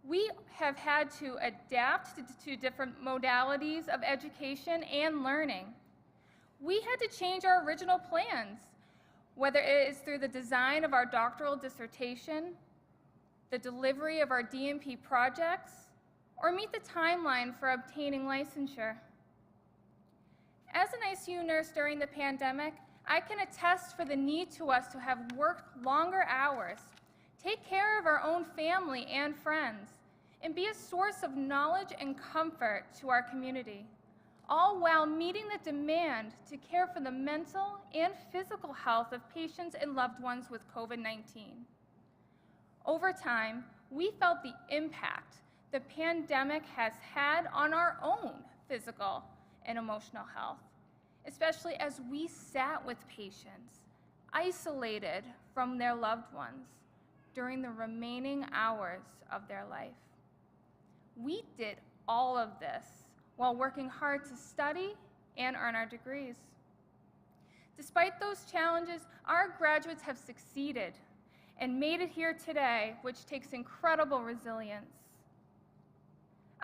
We have had to adapt to different modalities of education and learning. We had to change our original plans, whether it is through the design of our doctoral dissertation, the delivery of our DMP projects, or meet the timeline for obtaining licensure. As an ICU nurse during the pandemic, I can attest for the need to us to have worked longer hours, take care of our own family and friends, and be a source of knowledge and comfort to our community, all while meeting the demand to care for the mental and physical health of patients and loved ones with COVID-19. Over time, we felt the impact the pandemic has had on our own physical and emotional health, especially as we sat with patients, isolated from their loved ones during the remaining hours of their life. We did all of this while working hard to study and earn our degrees. Despite those challenges, our graduates have succeeded and made it here today, which takes incredible resilience.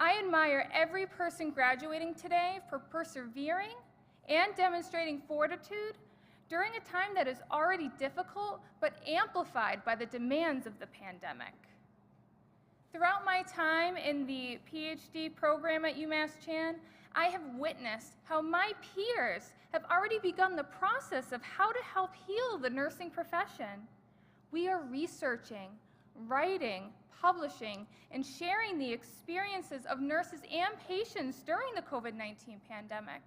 I admire every person graduating today for persevering and demonstrating fortitude during a time that is already difficult but amplified by the demands of the pandemic. Throughout my time in the PhD program at UMass Chan, I have witnessed how my peers have already begun the process of how to help heal the nursing profession. We are researching, writing, publishing, and sharing the experiences of nurses and patients during the COVID-19 pandemic.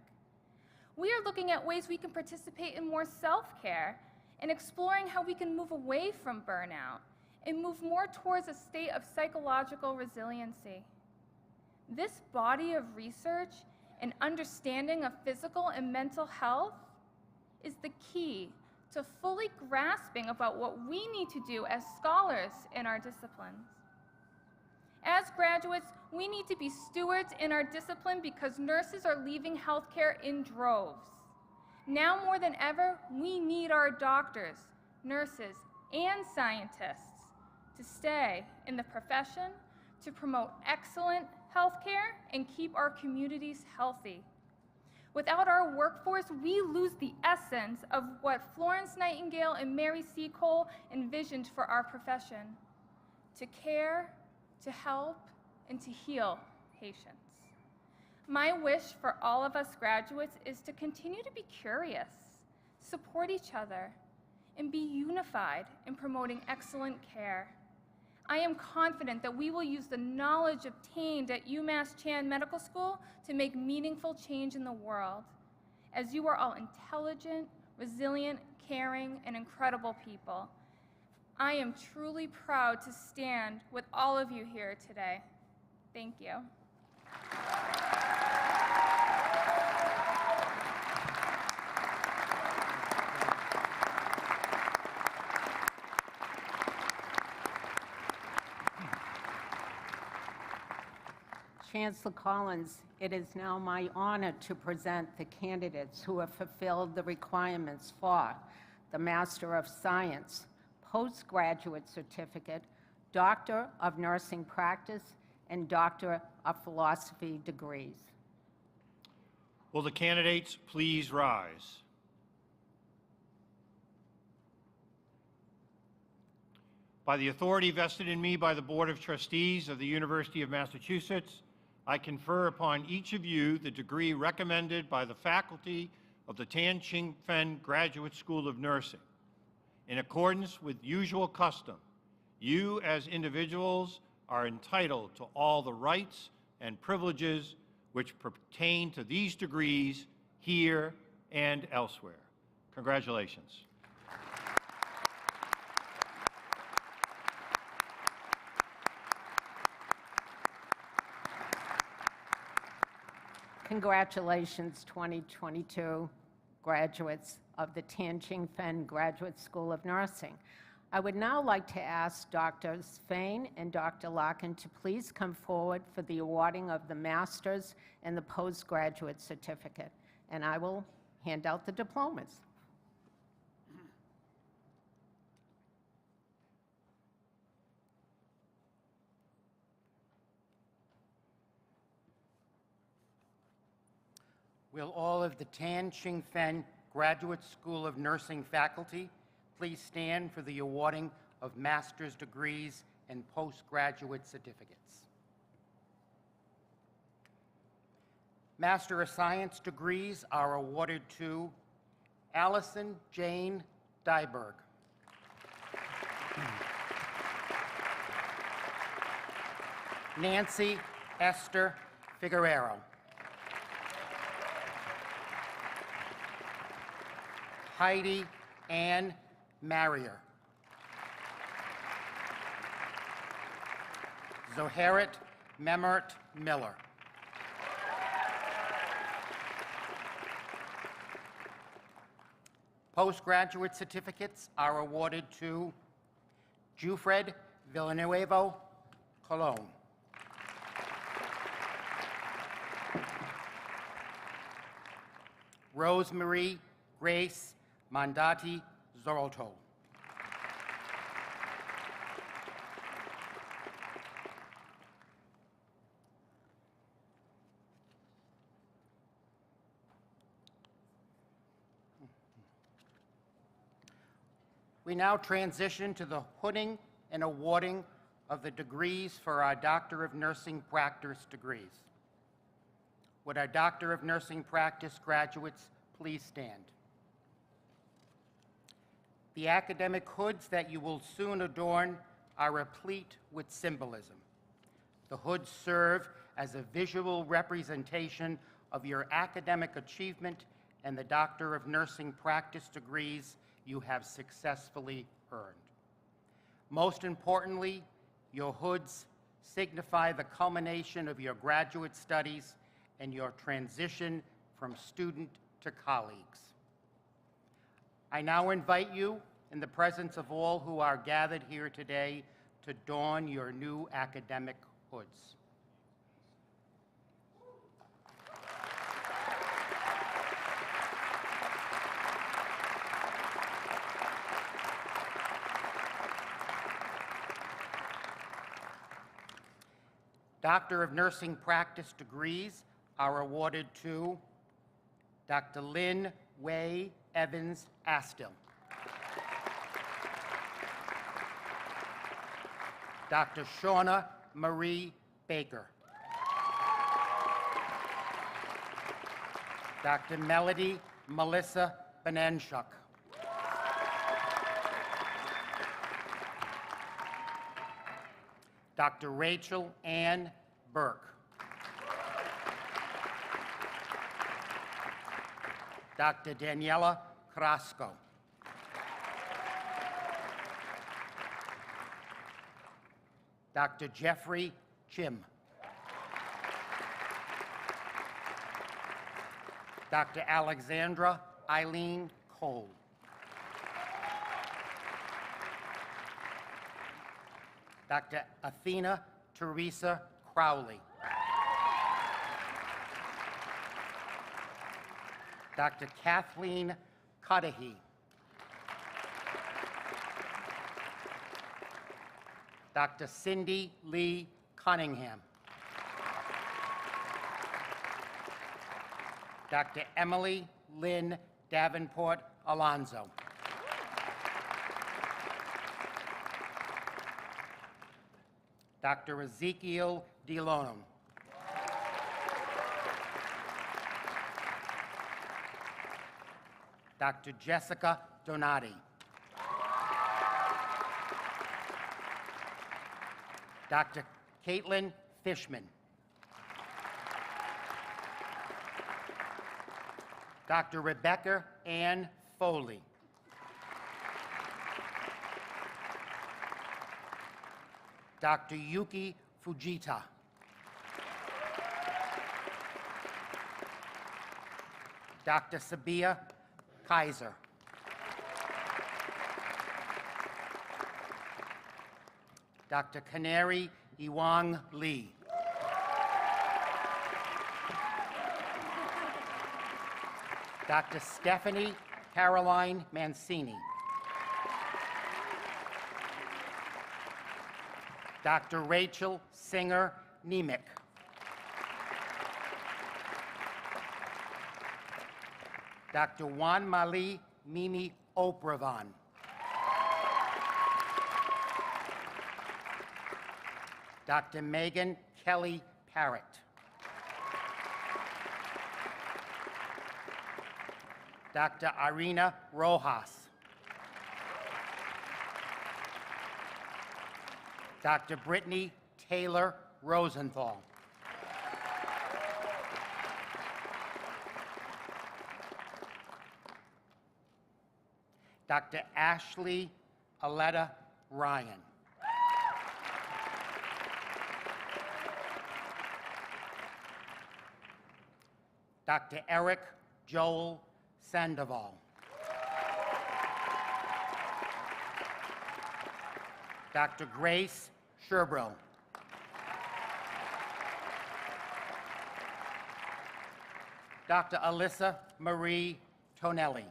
We are looking at ways we can participate in more self-care and exploring how we can move away from burnout and move more towards a state of psychological resiliency. This body of research and understanding of physical and mental health is the key to fully grasping about what we need to do as scholars in our disciplines. As graduates, we need to be stewards in our discipline because nurses are leaving healthcare in droves. Now more than ever, we need our doctors, nurses, and scientists to stay in the profession, to promote excellent healthcare, and keep our communities healthy. Without our workforce, we lose the essence of what Florence Nightingale and Mary Seacole envisioned for our profession: to care, to help, and to heal patients. My wish for all of us graduates is to continue to be curious, support each other, and be unified in promoting excellent care. I am confident that we will use the knowledge obtained at UMass Chan Medical School to make meaningful change in the world, as you are all intelligent, resilient, caring, and incredible people. I am truly proud to stand with all of you here today. Thank you. Chancellor Collins, it is now my honor to present the candidates who have fulfilled the requirements for the Master of Science, Postgraduate Certificate, Doctor of Nursing Practice, and Doctor of Philosophy degrees. Will the candidates please rise? By the authority vested in me by the Board of Trustees of the University of Massachusetts, I confer upon each of you the degree recommended by the faculty of the Chingfen Graduate School of Nursing. In accordance with usual custom, you as individuals are entitled to all the rights and privileges which pertain to these degrees here and elsewhere. Congratulations. Congratulations, 2022 graduates of the Chingfen Graduate School of Nursing. I would now like to ask Drs. Fain and Dr. Larkin to please come forward for the awarding of the master's and the postgraduate certificate, and I will hand out the diplomas. Will all of the Chingfen Graduate School of Nursing faculty please stand for the awarding of master's degrees and postgraduate certificates? Master of Science degrees are awarded to Allison Jane Dyberg, Nancy Esther Figueroa, Heidi Ann Marrier, Zoharit Memert Miller, postgraduate certificates are awarded to Jufred Villanueva Colon, Rosemary Grace Mandati Zorolto, we now transition to the hooding and awarding of the degrees for our Doctor of Nursing Practice degrees. Would our Doctor of Nursing Practice graduates please stand? The academic hoods that you will soon adorn are replete with symbolism. The hoods serve as a visual representation of your academic achievement and the Doctor of Nursing Practice degrees you have successfully earned. Most importantly, your hoods signify the culmination of your graduate studies and your transition from student to colleagues. I now invite you, in the presence of all who are gathered here today, to don your new academic hoods. Doctor of Nursing Practice degrees are awarded to Dr. Lynn Way Evans Astill, Dr. Shauna Marie Baker, Dr. Melody Melissa Benenchuk, Dr. Rachel Ann Burke, Dr. Daniela Carrasco, Dr. Jeffrey Chim, Dr. Alexandra Eileen Cole, Dr. Athena Teresa Crowley, Dr. Kathleen Cudahy, Dr. Cindy Lee Cunningham, Dr. Emily Lynn Davenport Alonzo, Dr. Ezekiel DeLonum, Dr. Jessica Donati. Dr. Caitlin Fishman. Dr. Rebecca Ann Foley. Dr. Yuki Fujita. Dr. Sabia Kaiser. Dr. Canary Iwang Lee. Dr. Stephanie Caroline Mancini. Dr. Rachel Singer Nemec. Dr. Juan Mali Mimi Opravan. Dr. Megan Kelly Parrott. Dr. Irina Rojas. Dr. Brittany Taylor Rosenthal. Dr. Ashley Aletta Ryan. Dr. Eric Joel Sandoval. Dr. Grace Sherbrill. Dr. Alyssa Marie Tonelli.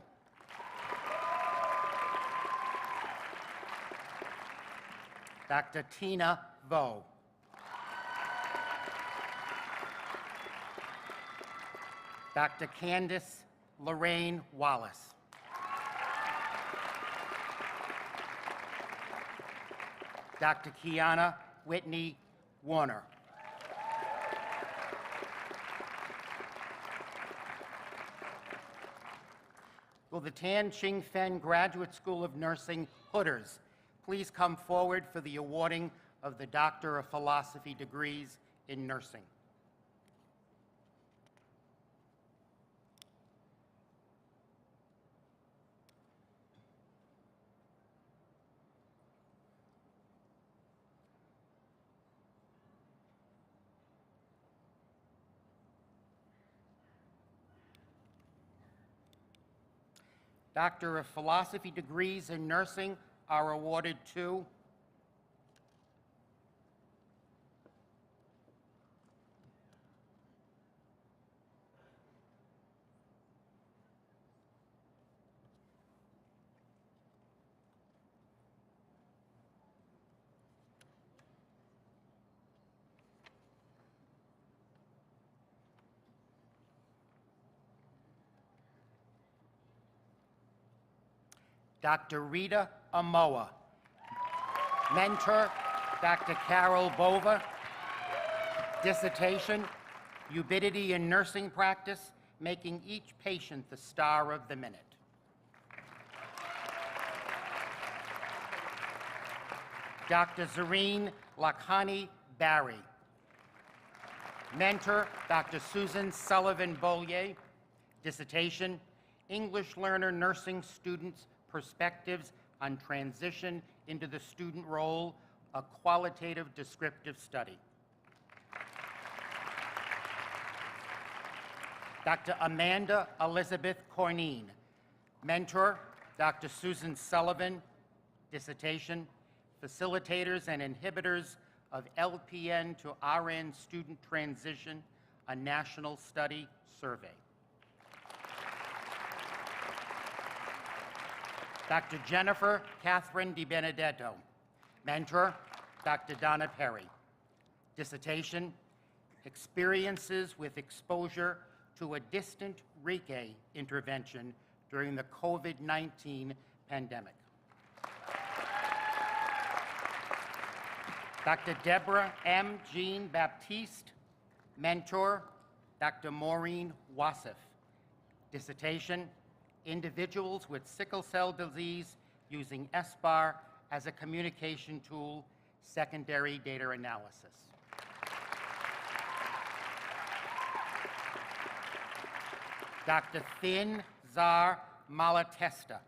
Dr. Tina Vo. Dr. Candace Lorraine Wallace. Dr. Kiana Whitney Warner. Will the Tan Chingfen Graduate School of Nursing Hooders please come forward for the awarding of the Doctor of Philosophy degrees in nursing? Doctor of Philosophy degrees in nursing are awarded to Dr. Rita Amoa. Mentor, Dr. Carol Bova. Dissertation, Ubiquity in Nursing Practice, Making Each Patient the Star of the Minute. Dr. Zareen Lakhani Barry. Mentor, Dr. Susan Sullivan Bollier. Dissertation, English Learner Nursing Students' Perspectives on Transition into the Student Role, a Qualitative Descriptive Study. Dr. Amanda Elizabeth Corneen. Mentor, Dr. Susan Sullivan. Dissertation, Facilitators and Inhibitors of LPN to RN Student Transition, a National Study Survey. Dr. Jennifer Catherine DiBenedetto. Mentor, Dr. Donna Perry. Dissertation, Experiences with Exposure to a Distant Reiki Intervention during the COVID-19 pandemic. Dr. Deborah M. Jean Baptiste. Mentor, Dr. Maureen Wassef. Dissertation, individuals with sickle cell disease using SBAR as a communication tool, secondary data analysis. Dr. Thin Zar Malatesta.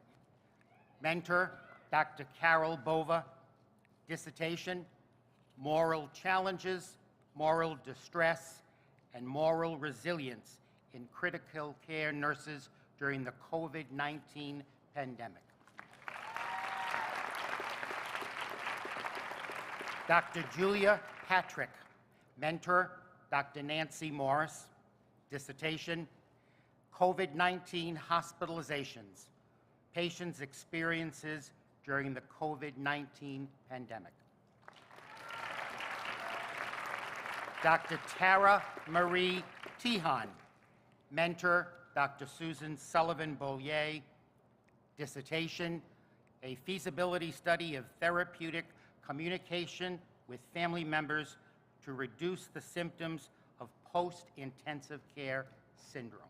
Mentor, Dr. Carol Bova. Dissertation, Moral Challenges, Moral Distress, and Moral Resilience in Critical Care Nurses during the COVID-19 pandemic. Dr. Julia Patrick. Mentor, Dr. Nancy Morris. Dissertation, COVID-19 hospitalizations, patients' experiences during the COVID-19 pandemic. Dr. Tara Marie Tihan. Mentor, Dr. Susan Sullivan-Bollier. Dissertation, a feasibility study of therapeutic communication with family members to reduce the symptoms of post-intensive care syndrome.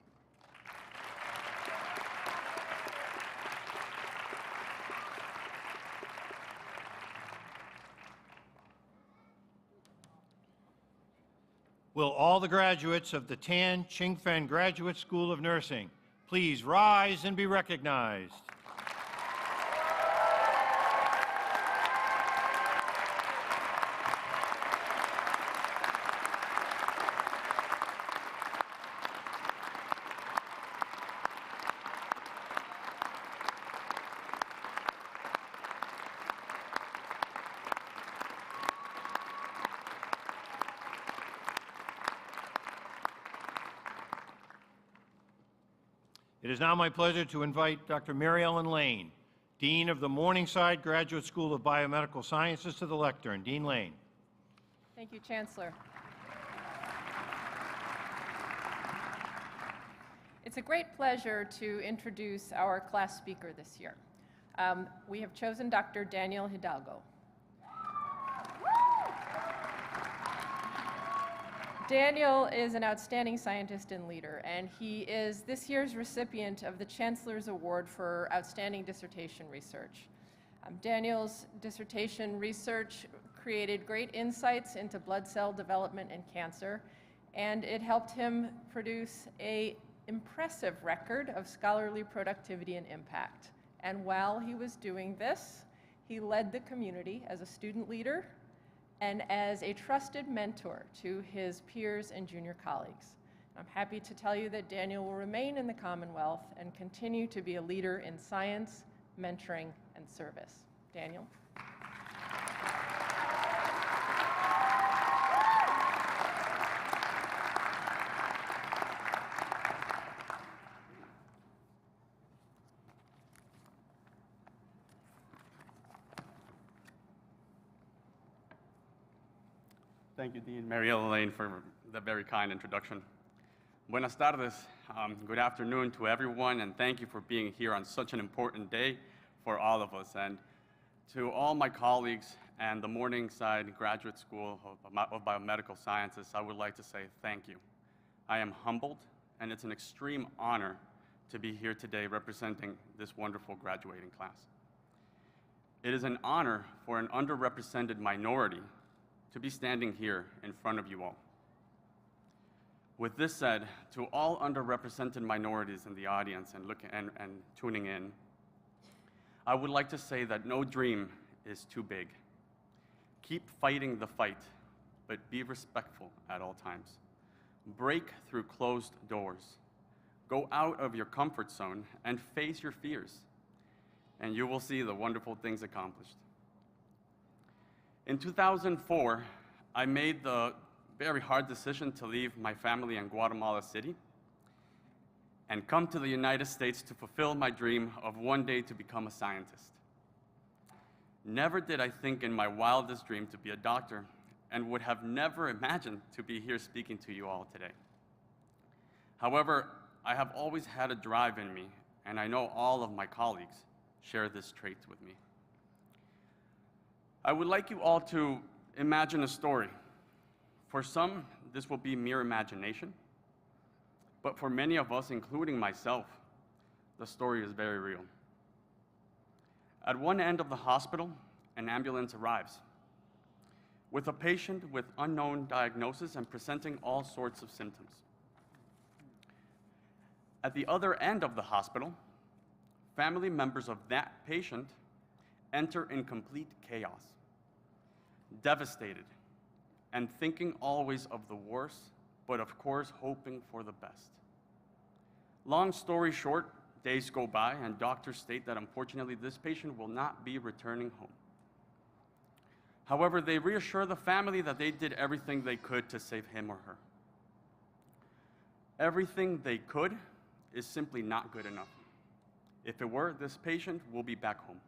Will all the graduates of the Tan Chingfen Graduate School of Nursing please rise and be recognized? It is now my pleasure to invite Dr. Mary Ellen Lane, Dean of the Morningside Graduate School of Biomedical Sciences, to the lectern. Dean Lane. Thank you, Chancellor. It's a great pleasure to introduce our class speaker this year. We have chosen Dr. Daniel Hidalgo. Daniel is an outstanding scientist and leader, and he is this year's recipient of the Chancellor's Award for Outstanding Dissertation Research. Daniel's dissertation research created great insights into blood cell development and cancer, and it helped him produce an impressive record of scholarly productivity and impact. And while he was doing this, he led the community as a student leader and as a trusted mentor to his peers and junior colleagues. I'm happy to tell you that Daniel will remain in the Commonwealth and continue to be a leader in science, mentoring, and service. Daniel. Thank you, Dean Mary Ellen Lane, for the very kind introduction. Buenas tardes, good afternoon to everyone, and thank you for being here on such an important day for all of us. And to all my colleagues and the Morningside Graduate School of Biomedical Sciences, I would like to say thank you. I am humbled, and it's an extreme honor to be here today representing this wonderful graduating class. It is an honor for an underrepresented minority to be standing here in front of you all. With this said, to all underrepresented minorities in the audience and tuning in, I would like to say that no dream is too big. Keep fighting the fight, but be respectful at all times. Break through closed doors. Go out of your comfort zone and face your fears, and you will see the wonderful things accomplished. In 2004, I made the very hard decision to leave my family in Guatemala City and come to the United States to fulfill my dream of one day to become a scientist. Never did I think in my wildest dream to be a doctor, and would have never imagined to be here speaking to you all today. However, I have always had a drive in me, and I know all of my colleagues share this trait with me. I would like you all to imagine a story. For some, this will be mere imagination, but for many of us, including myself, the story is very real. At one end of the hospital, an ambulance arrives with a patient with unknown diagnosis and presenting all sorts of symptoms. At the other end of the hospital, family members of that patient enter in complete chaos, devastated, and thinking always of the worst, but of course hoping for the best. Long story short, days go by and doctors state that unfortunately this patient will not be returning home. However, they reassure the family that they did everything they could to save him or her. Everything they could is simply not good enough. If it were, this patient will be back home.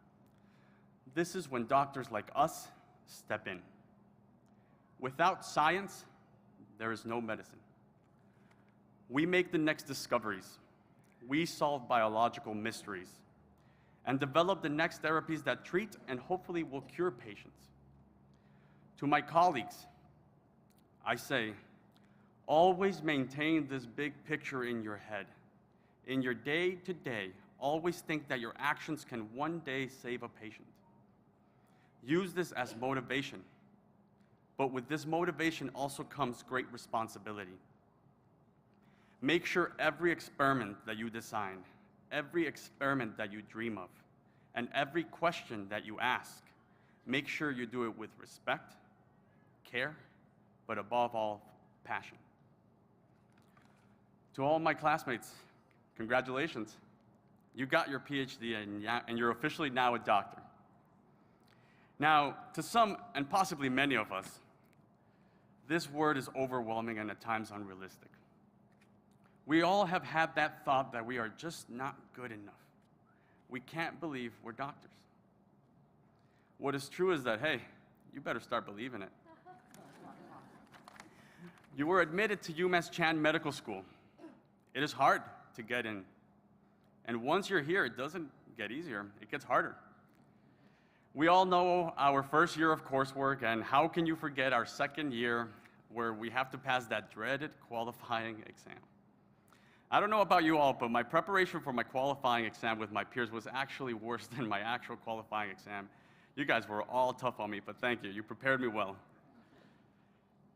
This is when doctors like us step in. Without science, there is no medicine. We make the next discoveries. We solve biological mysteries and develop the next therapies that treat and hopefully will cure patients. To my colleagues, I say, always maintain this big picture in your head. In your day-to-day, always think that your actions can one day save a patient. Use this as motivation, but with this motivation also comes great responsibility. Make sure every experiment that you design, every experiment that you dream of, and every question that you ask, make sure you do it with respect, care, but above all, passion. To all my classmates, congratulations. You got your PhD and you're officially now a doctor. Now, to some, and possibly many of us, this word is overwhelming and at times unrealistic. We all have had that thought that we are just not good enough. We can't believe we're doctors. What is true is that, hey, you better start believing it. You were admitted to UMass Chan Medical School. It is hard to get in. And once you're here, it doesn't get easier, it gets harder. We all know our first year of coursework, and how can you forget our second year where we have to pass that dreaded qualifying exam? I don't know about you all, but my preparation for my qualifying exam with my peers was actually worse than my actual qualifying exam. You guys were all tough on me, but thank you. You prepared me well.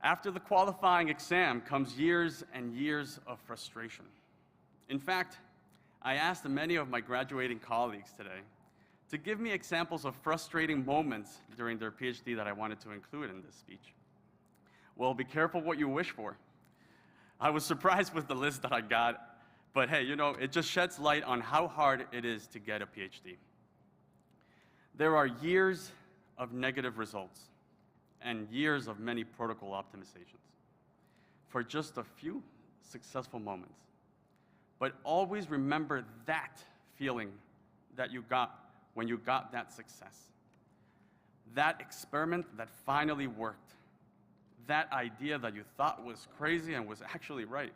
After the qualifying exam comes years and years of frustration. In fact, I asked many of my graduating colleagues today to give me examples of frustrating moments during their PhD that I wanted to include in this speech. Well, be careful what you wish for. I was surprised with the list that I got, but hey, you know, it just sheds light on how hard it is to get a PhD. There are years of negative results and years of many protocol optimizations for just a few successful moments. But always remember that feeling that you got when you got that success. That experiment that finally worked. That idea that you thought was crazy and was actually right.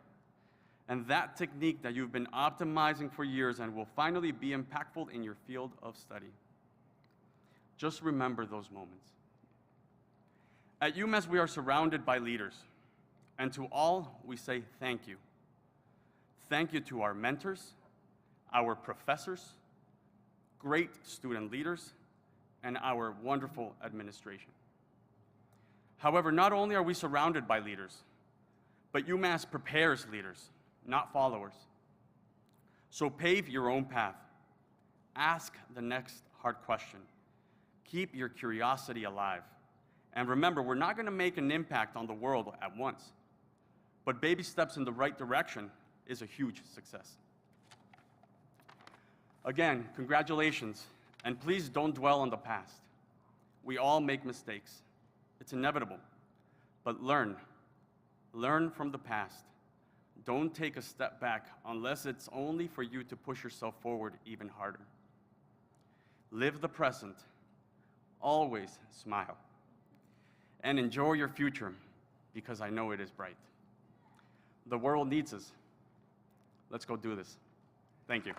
And that technique that you've been optimizing for years and will finally be impactful in your field of study. Just remember those moments. At UMass, we are surrounded by leaders. And to all, we say thank you. Thank you to our mentors, our professors, great student leaders, and our wonderful administration. However, not only are we surrounded by leaders, but UMass prepares leaders, not followers. So pave your own path. Ask the next hard question. Keep your curiosity alive. And remember, we're not going to make an impact on the world at once, but baby steps in the right direction is a huge success. Again, congratulations, and please don't dwell on the past. We all make mistakes. It's inevitable, but learn. Learn from the past. Don't take a step back unless it's only for you to push yourself forward even harder. Live the present. Always smile. And enjoy your future, because I know it is bright. The world needs us. Let's go do this. Thank you.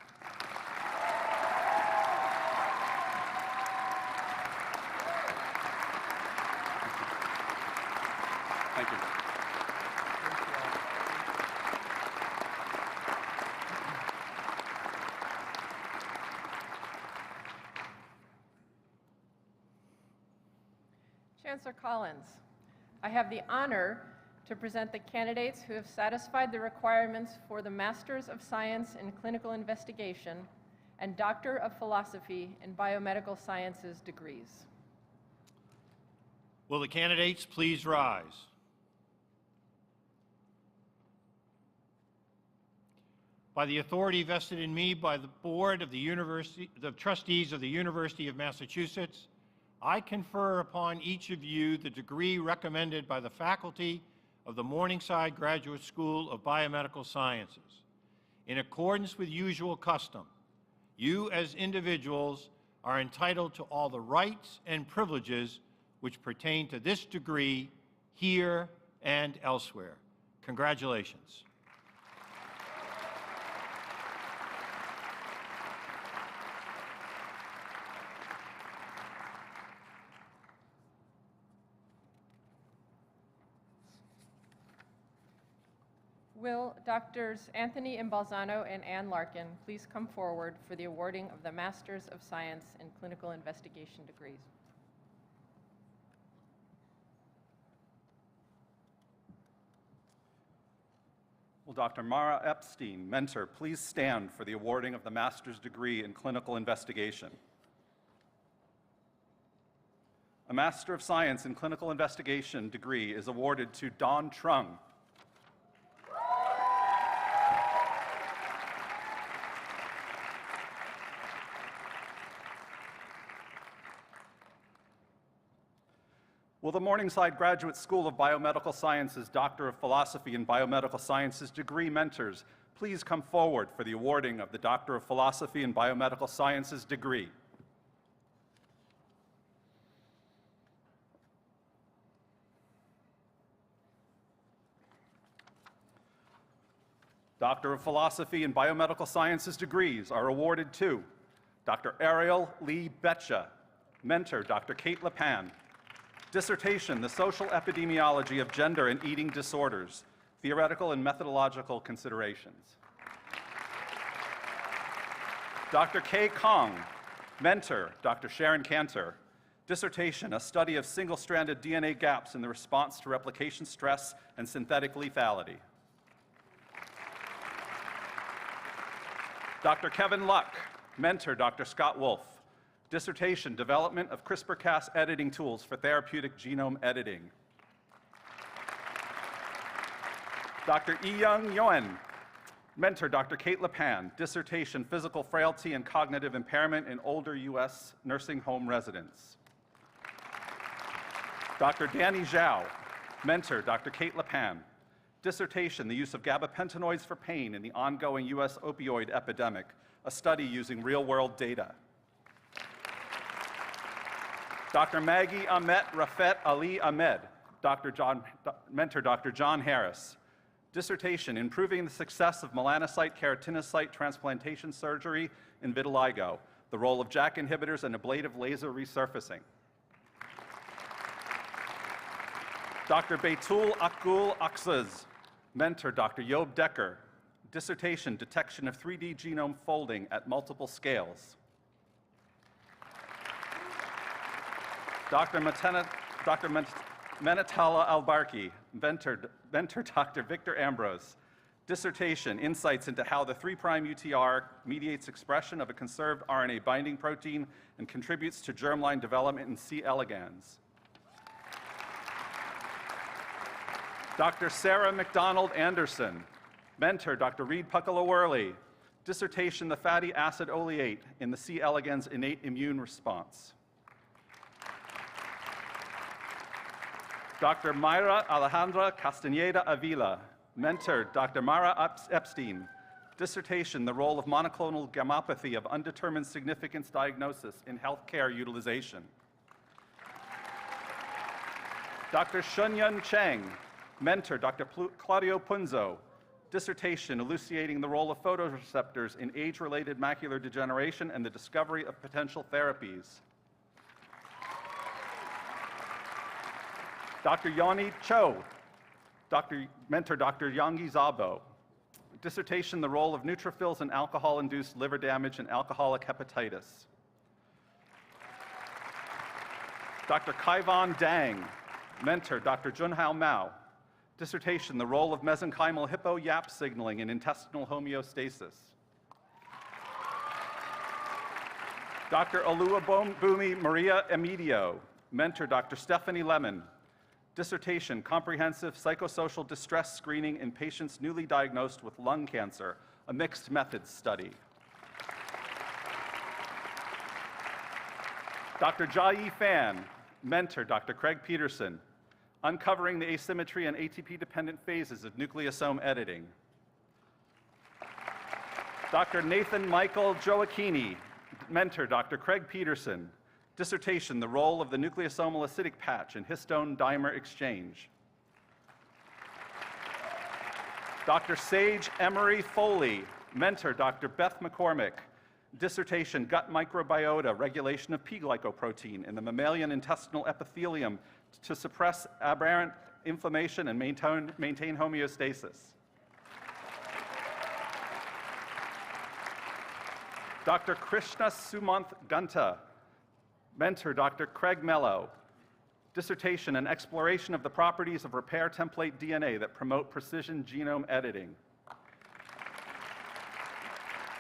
Thank you. Chancellor Collins. I have the honor to present the candidates who have satisfied the requirements for the Masters of Science in Clinical Investigation and Doctor of Philosophy in Biomedical Sciences degrees. Will the candidates please rise? By the authority vested in me by the Board of the Trustees of the University of Massachusetts, I confer upon each of you the degree recommended by the faculty of the Morningside Graduate School of Biomedical Sciences. In accordance with usual custom, you as individuals are entitled to all the rights and privileges which pertain to this degree here and elsewhere. Congratulations. Will Drs. Anthony Imbalzano and Ann Larkin please come forward for the awarding of the Masters of Science in Clinical Investigation degrees? Will Dr. Mara Epstein, mentor, please stand for the awarding of the master's degree in clinical investigation? A Master of Science in Clinical Investigation degree is awarded to Dawn Trung. Will the Morningside Graduate School of Biomedical Sciences Doctor of Philosophy in Biomedical Sciences degree mentors please come forward for the awarding of the Doctor of Philosophy in Biomedical Sciences degree? Doctor of Philosophy in Biomedical Sciences degrees are awarded to Dr. Ariel Lee Betcha, mentor Dr. Kate Lepan. Dissertation, The Social Epidemiology of Gender and Eating Disorders, Theoretical and Methodological Considerations. Dr. Kay Kong, mentor, Dr. Sharon Cantor. Dissertation, A Study of Single-Stranded DNA Gaps in the Response to Replication Stress and Synthetic Lethality. Dr. Kevin Luck, mentor, Dr. Scott Wolf. Dissertation, Development of CRISPR-Cas Editing Tools for Therapeutic Genome Editing. Dr. Yi-Young Yoen, mentor, Dr. Kate Lepan. Dissertation, Physical Frailty and Cognitive Impairment in Older U.S. Nursing Home Residents. Dr. Danny Zhao, mentor, Dr. Kate Lepan. Dissertation, The Use of Gabapentinoids for Pain in the Ongoing U.S. Opioid Epidemic, a study using real-world data. Dr. Maggie Ahmet Rafet Ali Ahmed, mentor Dr. John Harris. Dissertation, Improving the Success of Melanocyte Keratinocyte Transplantation Surgery in Vitiligo, the Role of JAK Inhibitors and Ablative Laser Resurfacing. Dr. Beitul Akgul Aksaz, mentor Dr. Job Decker. Dissertation, Detection of 3D Genome Folding at Multiple Scales. Dr. Menatella Albarki, mentor Dr. Victor Ambrose. Dissertation, Insights into how the 3' UTR mediates expression of a conserved RNA binding protein and contributes to germline development in C. elegans. Dr. Sarah McDonald Anderson, mentor Dr. Reed Puckalaworley. Dissertation, The Fatty Acid Oleate in the C. elegans Innate Immune Response. Dr. Mayra Alejandra Castaneda Avila, mentor Dr. Mara Epstein. Dissertation, The Role of Monoclonal Gammopathy of Undetermined Significance Diagnosis in Healthcare Utilization. Dr. Shunyun Cheng, mentor Dr. Claudio Punzo. Dissertation, Elucidating the Role of Photoreceptors in Age-Related Macular Degeneration and the Discovery of Potential Therapies. Dr. Yoni Cho, mentor Dr. Yangi Zabo. Dissertation, The Role of Neutrophils in Alcohol-Induced Liver Damage and Alcoholic Hepatitis. Dr. Kaivan Dang, mentor Dr. Junhao Mao. Dissertation, the role of mesenchymal hippo-YAP signaling in intestinal homeostasis. Dr. Oluwabumi Maria Emidio, mentor Dr. Stephanie Lemon. Dissertation, comprehensive psychosocial distress screening in patients newly diagnosed with lung cancer, a mixed methods study. Dr. Jia-Yi Fan, mentor Dr. Craig Peterson. Uncovering the asymmetry and ATP-dependent phases of nucleosome editing. Dr. Nathan Michael Joachini, mentor Dr. Craig Peterson. Dissertation, the role of the nucleosomal acidic patch in histone dimer exchange. Dr. Sage Emery Foley, mentor Dr. Beth McCormick. Dissertation, gut microbiota, regulation of P-glycoprotein in the mammalian intestinal epithelium to suppress aberrant inflammation and maintain homeostasis. Dr. Krishna Sumanth Ganta, mentor Dr. Craig Mello. Dissertation, an exploration of the properties of repair template DNA that promote precision genome editing.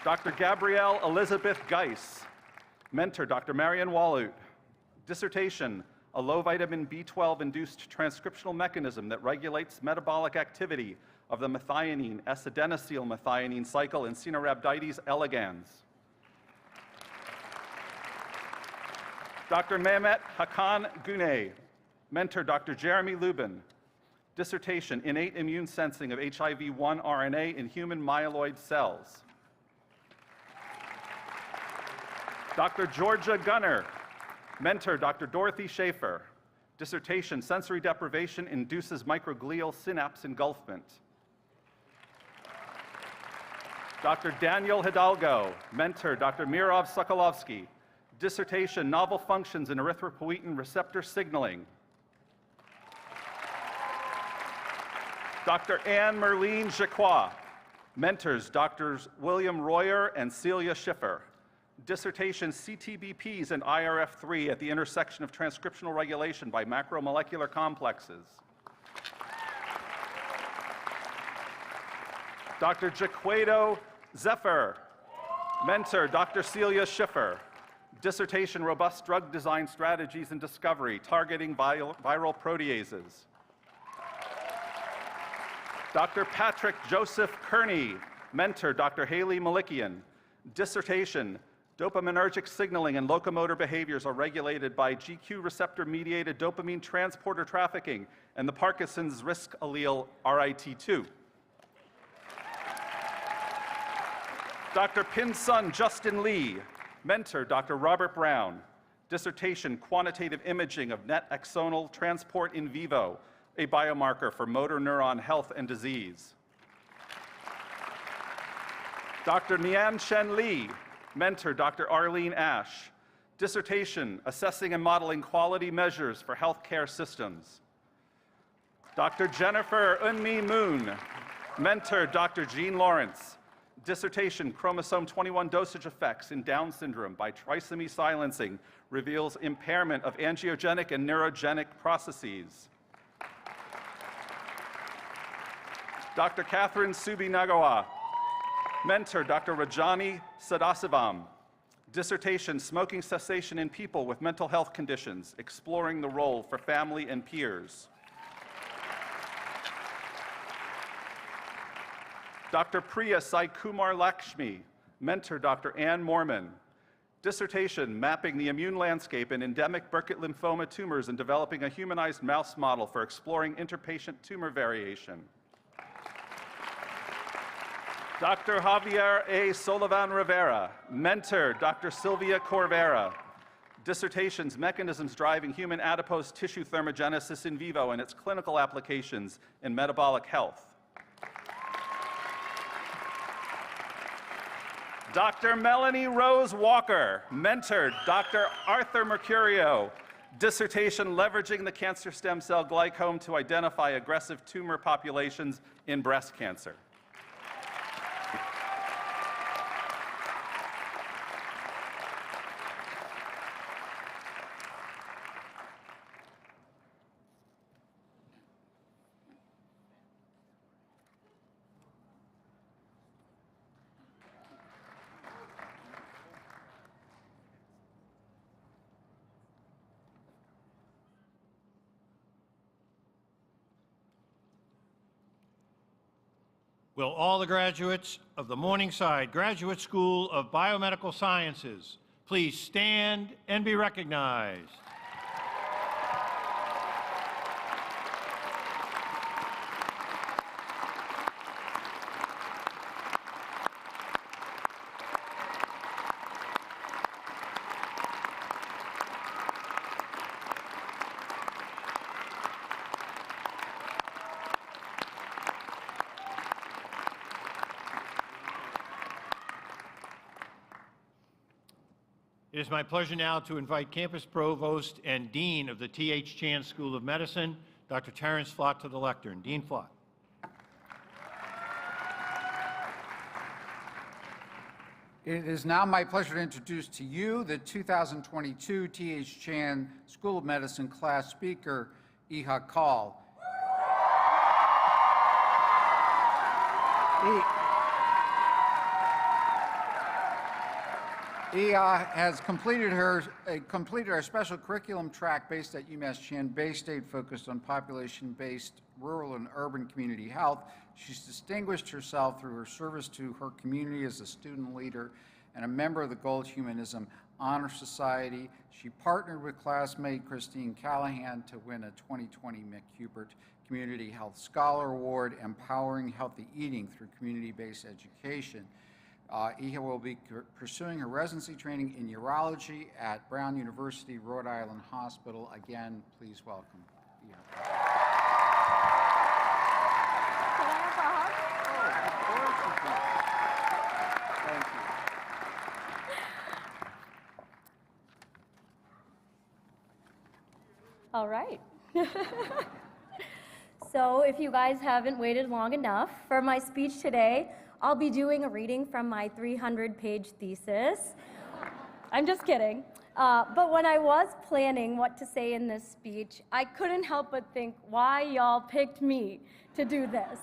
Dr. Gabrielle Elizabeth Geis, mentor Dr. Marion Wallout. Dissertation, a low vitamin B12-induced transcriptional mechanism that regulates metabolic activity of the methionine S-adenosyl methionine cycle in Caenorhabdites elegans. Dr. Mehmet Hakan Güney, mentor Dr. Jeremy Lubin. Dissertation, innate immune sensing of HIV-1 RNA in human myeloid cells. Dr. Georgia Gunner, mentor Dr. Dorothy Schaefer. Dissertation, sensory deprivation induces microglial synapse engulfment. Dr. Daniel Hidalgo, mentor Dr. Mirov Sokolovsky. Dissertation, novel functions in erythropoietin receptor signaling. Dr. Anne Merline Jacquois, mentors Drs. William Royer and Celia Schiffer. Dissertation, CTBPs and IRF3 at the intersection of transcriptional regulation by macromolecular complexes. Dr. Jaquedo Zephyr, mentor Dr. Celia Schiffer. Dissertation, robust drug design strategies and discovery targeting viral proteases. Dr. Patrick Joseph Kearney, mentor Dr. Haley Malikian. Dissertation, dopaminergic signaling and locomotor behaviors are regulated by GQ receptor-mediated dopamine transporter trafficking and the Parkinson's risk allele RIT2. Dr. Pin's son, Justin Lee, mentor Dr. Robert Brown. Dissertation, quantitative imaging of net axonal transport in vivo, a biomarker for motor neuron health and disease. Dr. Nian Chen Lee, mentor Dr. Arlene Ash. Dissertation, assessing and modeling quality measures for healthcare systems. Dr. Jennifer Eunmi Moon, mentor Dr. Jean Lawrence. Dissertation, chromosome 21 dosage effects in Down syndrome by trisomy silencing reveals impairment of angiogenic and neurogenic processes. Dr. Catherine Subi-Nagawa, mentor Dr. Rajani Sadasivam. Dissertation, smoking cessation in people with mental health conditions, exploring the role for family and peers. Dr. Priya Sai Kumar Lakshmi, mentor Dr. Ann Mormon. Dissertation, mapping the immune landscape in endemic Burkitt lymphoma tumors and developing a humanized mouse model for exploring interpatient tumor variation. Dr. Javier A. Sullivan Rivera, mentor Dr. Sylvia Corvera. Dissertations, mechanisms driving human adipose tissue thermogenesis in vivo and its clinical applications in metabolic health. Dr. Melanie Rose Walker, mentor Dr. Arthur Mercurio. Dissertation, leveraging the cancer stem cell glycome to identify aggressive tumor populations in breast cancer. Will all the graduates of the Morningside Graduate School of Biomedical Sciences please stand and be recognized? It is my pleasure now to invite Campus Provost and Dean of the T.H. Chan School of Medicine, Dr. Terrence Flott, to the lectern. Dean Flott. It is now my pleasure to introduce to you the 2022 T.H. Chan School of Medicine class speaker, Iha Kaul. Iha has completed her special curriculum track based at UMass Chan Bay State, focused on population-based rural and urban community health. She's distinguished herself through her service to her community as a student leader and a member of the Gold Humanism Honor Society. She partnered with classmate Christine Callahan to win a 2020 McHubert Community Health Scholar Award, Empowering Healthy Eating Through Community-Based Education. Iha will be pursuing her residency training in urology at Brown University Rhode Island Hospital. Again, please welcome Iha. Can I have a hug? Oh, of course you can. Thank you. All right. So if you guys haven't waited long enough for my speech today, I'll be doing a reading from my 300-page thesis. I'm just kidding. But when I was planning what to say in this speech, I couldn't help but think why y'all picked me to do this.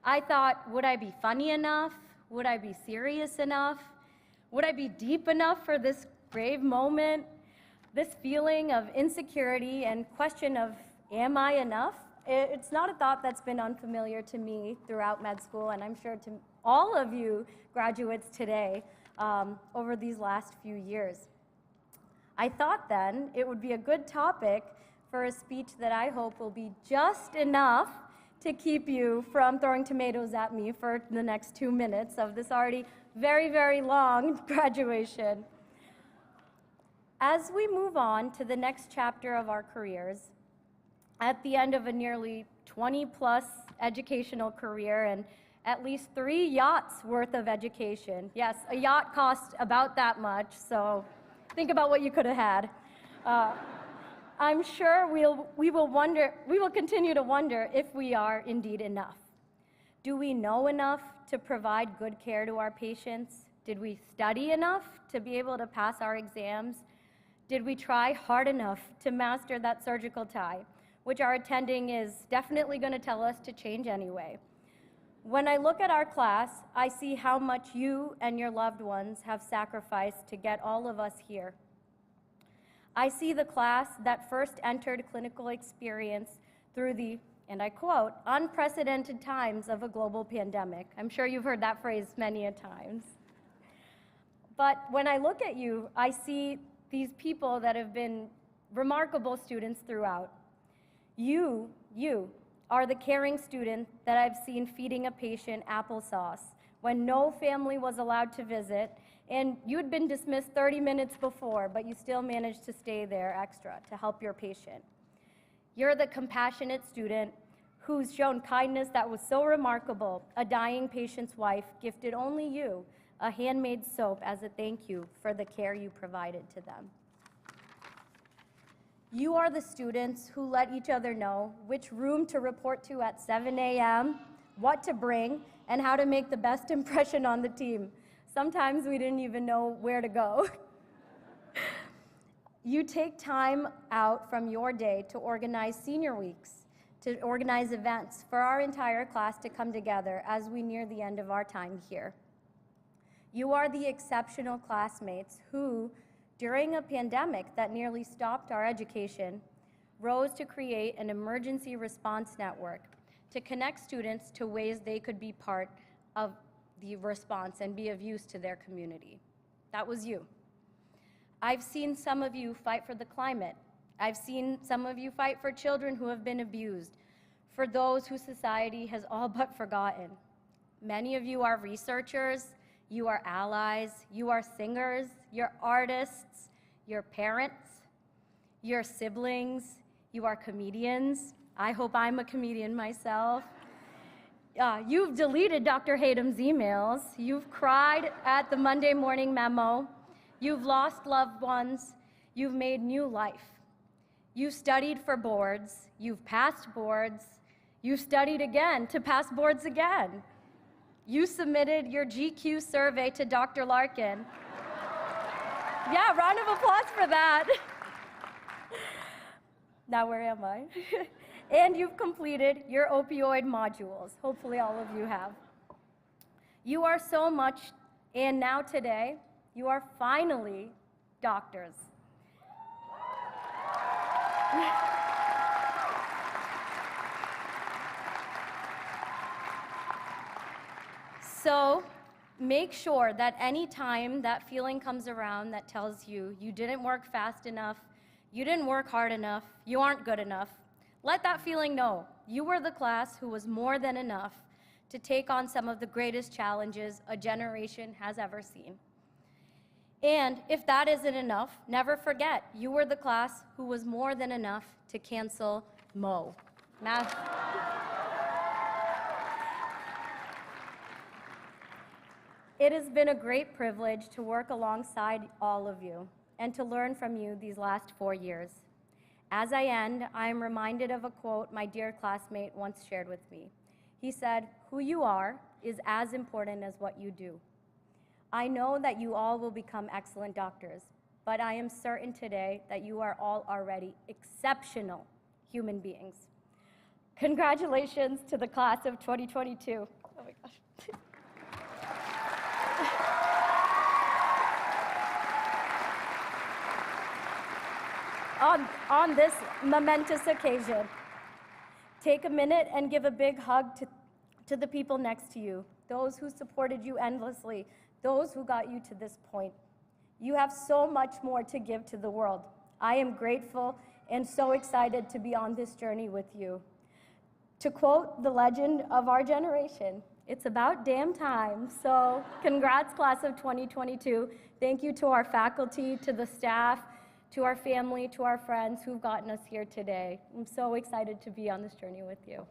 I thought, would I be funny enough? Would I be serious enough? Would I be deep enough for this grave moment? This feeling of insecurity and question of, am I enough? It's not a thought that's been unfamiliar to me throughout med school, and I'm sure to all of you graduates today over these last few years. I thought then it would be a good topic for a speech that I hope will be just enough to keep you from throwing tomatoes at me for the next 2 minutes of this already very, very long graduation. As we move on to the next chapter of our careers, at the end of a nearly 20-plus educational career and at least 3 yachts worth of education. Yes, a yacht costs about that much, so think about what you could have had. I'm sure we will continue to wonder if we are indeed enough. Do we know enough to provide good care to our patients? Did we study enough to be able to pass our exams? Did we try hard enough to master that surgical tie, which our attending is definitely going to tell us to change anyway? When I look at our class, I see how much you and your loved ones have sacrificed to get all of us here. I see the class that first entered clinical experience through the, and I quote, unprecedented times of a global pandemic. I'm sure you've heard that phrase many a times. But when I look at you, I see these people that have been remarkable students throughout. You are the caring student that I've seen feeding a patient applesauce when no family was allowed to visit, and you'd been dismissed 30 minutes before, but you still managed to stay there extra to help your patient. You're the compassionate student who's shown kindness that was so remarkable, a dying patient's wife gifted only you a handmade soap as a thank you for the care you provided to them. You are the students who let each other know which room to report to at 7 a.m., what to bring, and how to make the best impression on the team. Sometimes we didn't even know where to go. You take time out from your day to organize senior weeks, to organize events for our entire class to come together as we near the end of our time here. You are the exceptional classmates who, during a pandemic that nearly stopped our education, rose to create an emergency response network to connect students to ways they could be part of the response and be of use to their community. That was you. I've seen some of you fight for the climate. I've seen some of you fight for children who have been abused, for those who society has all but forgotten. Many of you are researchers, you are allies, you are singers, you're artists, you're parents, you're siblings, you are comedians. I hope I'm a comedian myself. You've deleted Dr. Hatem's emails. You've cried at the Monday morning memo. You've lost loved ones. You've made new life. You studied for boards. You've passed boards. You studied again to pass boards again. You submitted your GQ survey to Dr. Larkin. Yeah, round of applause for that. Now where am I? And you've completed your opioid modules. Hopefully all of you have. You are so much, and now today, you are finally doctors. So make sure that any time that feeling comes around that tells you you didn't work fast enough, you didn't work hard enough, you aren't good enough, let that feeling know you were the class who was more than enough to take on some of the greatest challenges a generation has ever seen. And if that isn't enough, never forget, you were the class who was more than enough to cancel Mo. Math. It has been a great privilege to work alongside all of you and to learn from you these last 4 years. As I end, I am reminded of a quote my dear classmate once shared with me. He said, "Who you are is as important as what you do." I know that you all will become excellent doctors, but I am certain today that you are all already exceptional human beings. Congratulations to the class of 2022. Oh my gosh. On this momentous occasion, take a minute and give a big hug to the people next to you, those who supported you endlessly, those who got you to this point. You have so much more to give to the world. I am grateful and so excited to be on this journey with you. To quote the legend of our generation, it's about damn time. So congrats, class of 2022. Thank you to our faculty, to the staff, to our family, to our friends who've gotten us here today. I'm so excited to be on this journey with you.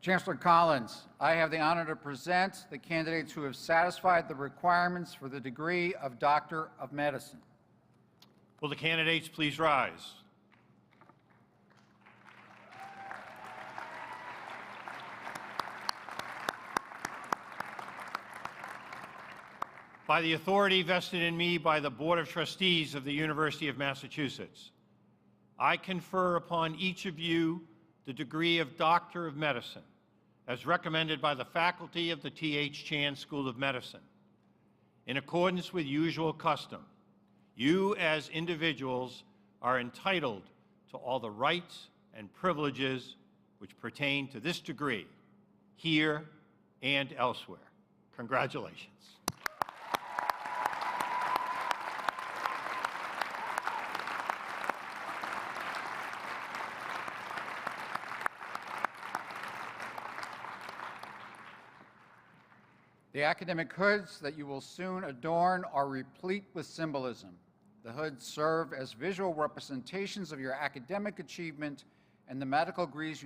Chancellor Collins, I have the honor to present the candidates who have satisfied the requirements for the degree of Doctor of Medicine. Will the candidates please rise? By the authority vested in me by the Board of Trustees of the University of Massachusetts, I confer upon each of you the degree of Doctor of Medicine, as recommended by the faculty of the T.H. Chan School of Medicine. In accordance with usual custom, you as individuals are entitled to all the rights and privileges which pertain to this degree, here and elsewhere. Congratulations. The academic hoods that you will soon adorn are replete with symbolism. The hoods serve as visual representations of your academic achievement and the medical degrees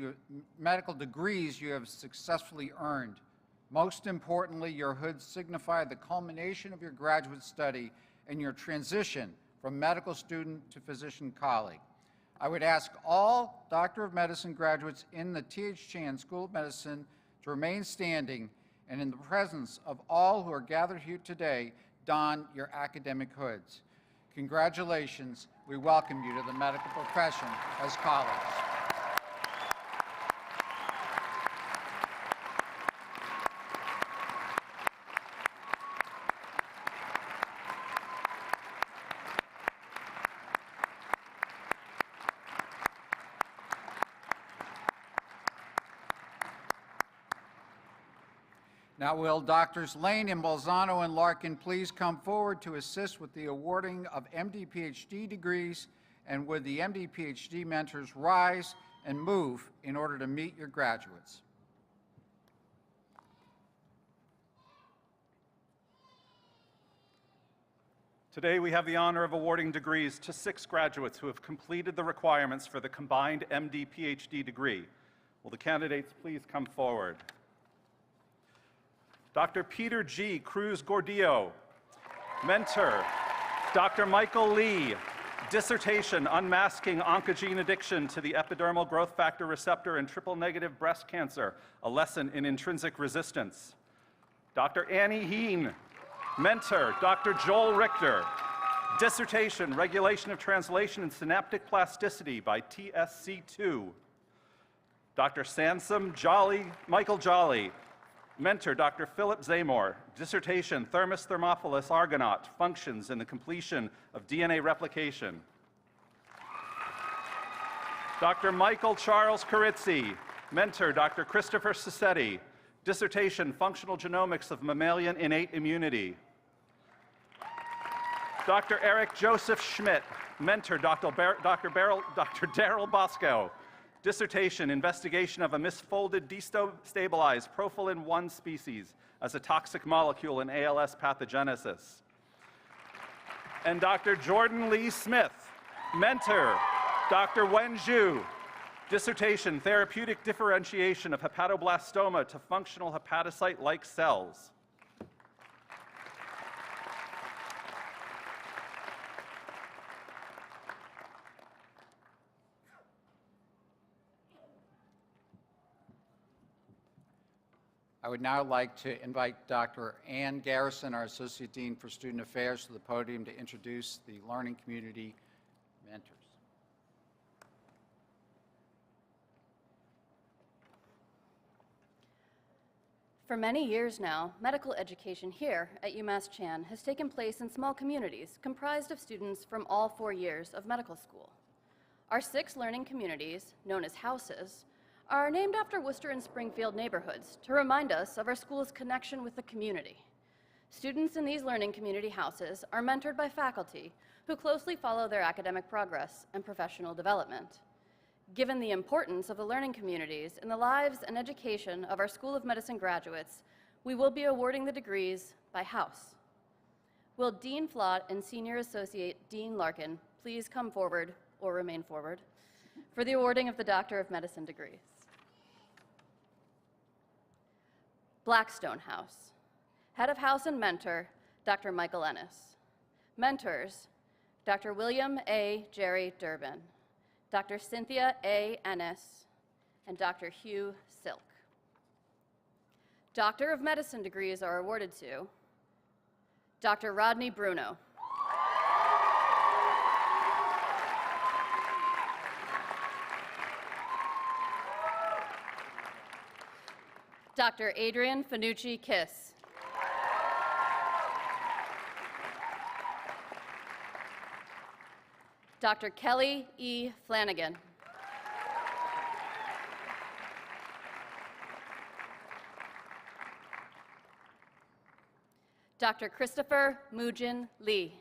you have successfully earned. Most importantly, your hoods signify the culmination of your graduate study and your transition from medical student to physician colleague. I would ask all Doctor of Medicine graduates in the T.H. Chan School of Medicine to remain standing and in the presence of all who are gathered here today, don your academic hoods. Congratulations. We welcome you to the medical profession as colleagues. Now will Doctors Lane and Bolzano and Larkin please come forward to assist with the awarding of MD PhD degrees, and would the MD PhD mentors rise and move in order to meet your graduates. Today, we have the honor of awarding degrees to 6 graduates who have completed the requirements for the combined MD PhD degree. Will the candidates please come forward? Dr. Peter G. Cruz Gordillo, mentor. Dr. Michael Lee, dissertation, Unmasking Oncogene Addiction to the Epidermal Growth Factor Receptor in Triple-Negative Breast Cancer, a lesson in intrinsic resistance. Dr. Annie Heen, mentor. Dr. Joel Richter, dissertation, Regulation of Translation and Synaptic Plasticity by TSC2. Dr. Michael Jolly, mentor. Dr. Philip Zamor, dissertation, Thermus thermophilus argonaut, functions in the completion of DNA replication. Dr. Michael Charles Carizzi, mentor. Dr. Christopher Sassetti, dissertation, Functional Genomics of Mammalian Innate Immunity. Dr. Eric Joseph Schmidt, mentor. Dr. Daryl Bosco, dissertation, Investigation of a misfolded destabilized profilin-1 species as a toxic molecule in ALS pathogenesis. And Dr. Jordan Lee Smith, mentor. Dr. Wen Zhu, dissertation, Therapeutic Differentiation of Hepatoblastoma to Functional Hepatocyte-like Cells. I would now like to invite Dr. Ann Garrison, our Associate Dean for Student Affairs, to the podium to introduce the learning community mentors. For many years now, medical education here at UMass Chan has taken place in small communities comprised of students from all 4 years of medical school. Our 6 learning communities, known as houses, are named after Worcester and Springfield neighborhoods to remind us of our school's connection with the community. Students in these learning community houses are mentored by faculty who closely follow their academic progress and professional development. Given the importance of the learning communities in the lives and education of our School of Medicine graduates, we will be awarding the degrees by house. Will Dean Flott and Senior Associate Dean Larkin please come forward or remain forward for the awarding of the Doctor of Medicine degrees? Blackstone House. Head of House and Mentor, Dr. Michael Ennis. Mentors, Dr. William A. Jerry Durbin, Dr. Cynthia A. Ennis, and Dr. Hugh Silk. Doctor of Medicine degrees are awarded to Dr. Rodney Bruno, Dr. Adrian Fanucci Kiss, Dr. Kelly E. Flanagan, Dr. Christopher Mujin Lee,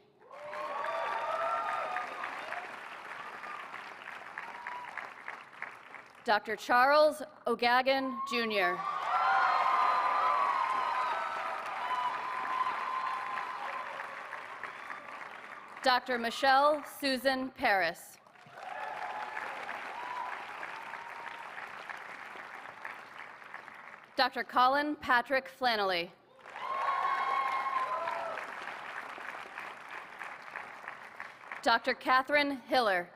Dr. Charles O'Gagan, Jr., Dr. Michelle Susan Paris, Dr. Colin Patrick Flannelly, Dr. Catherine Hiller,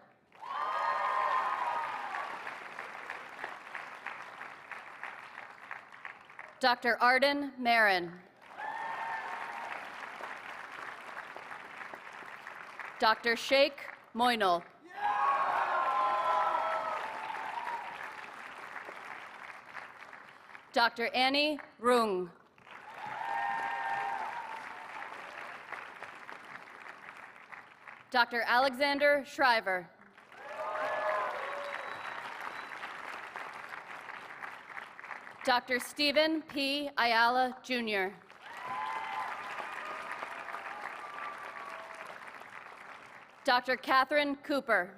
Dr. Arden Marin, Dr. Sheikh Moinul, Dr. Annie Rung, Dr. Alexander Shriver, Dr. Stephen P. Ayala, Jr. Dr. Catherine Cooper.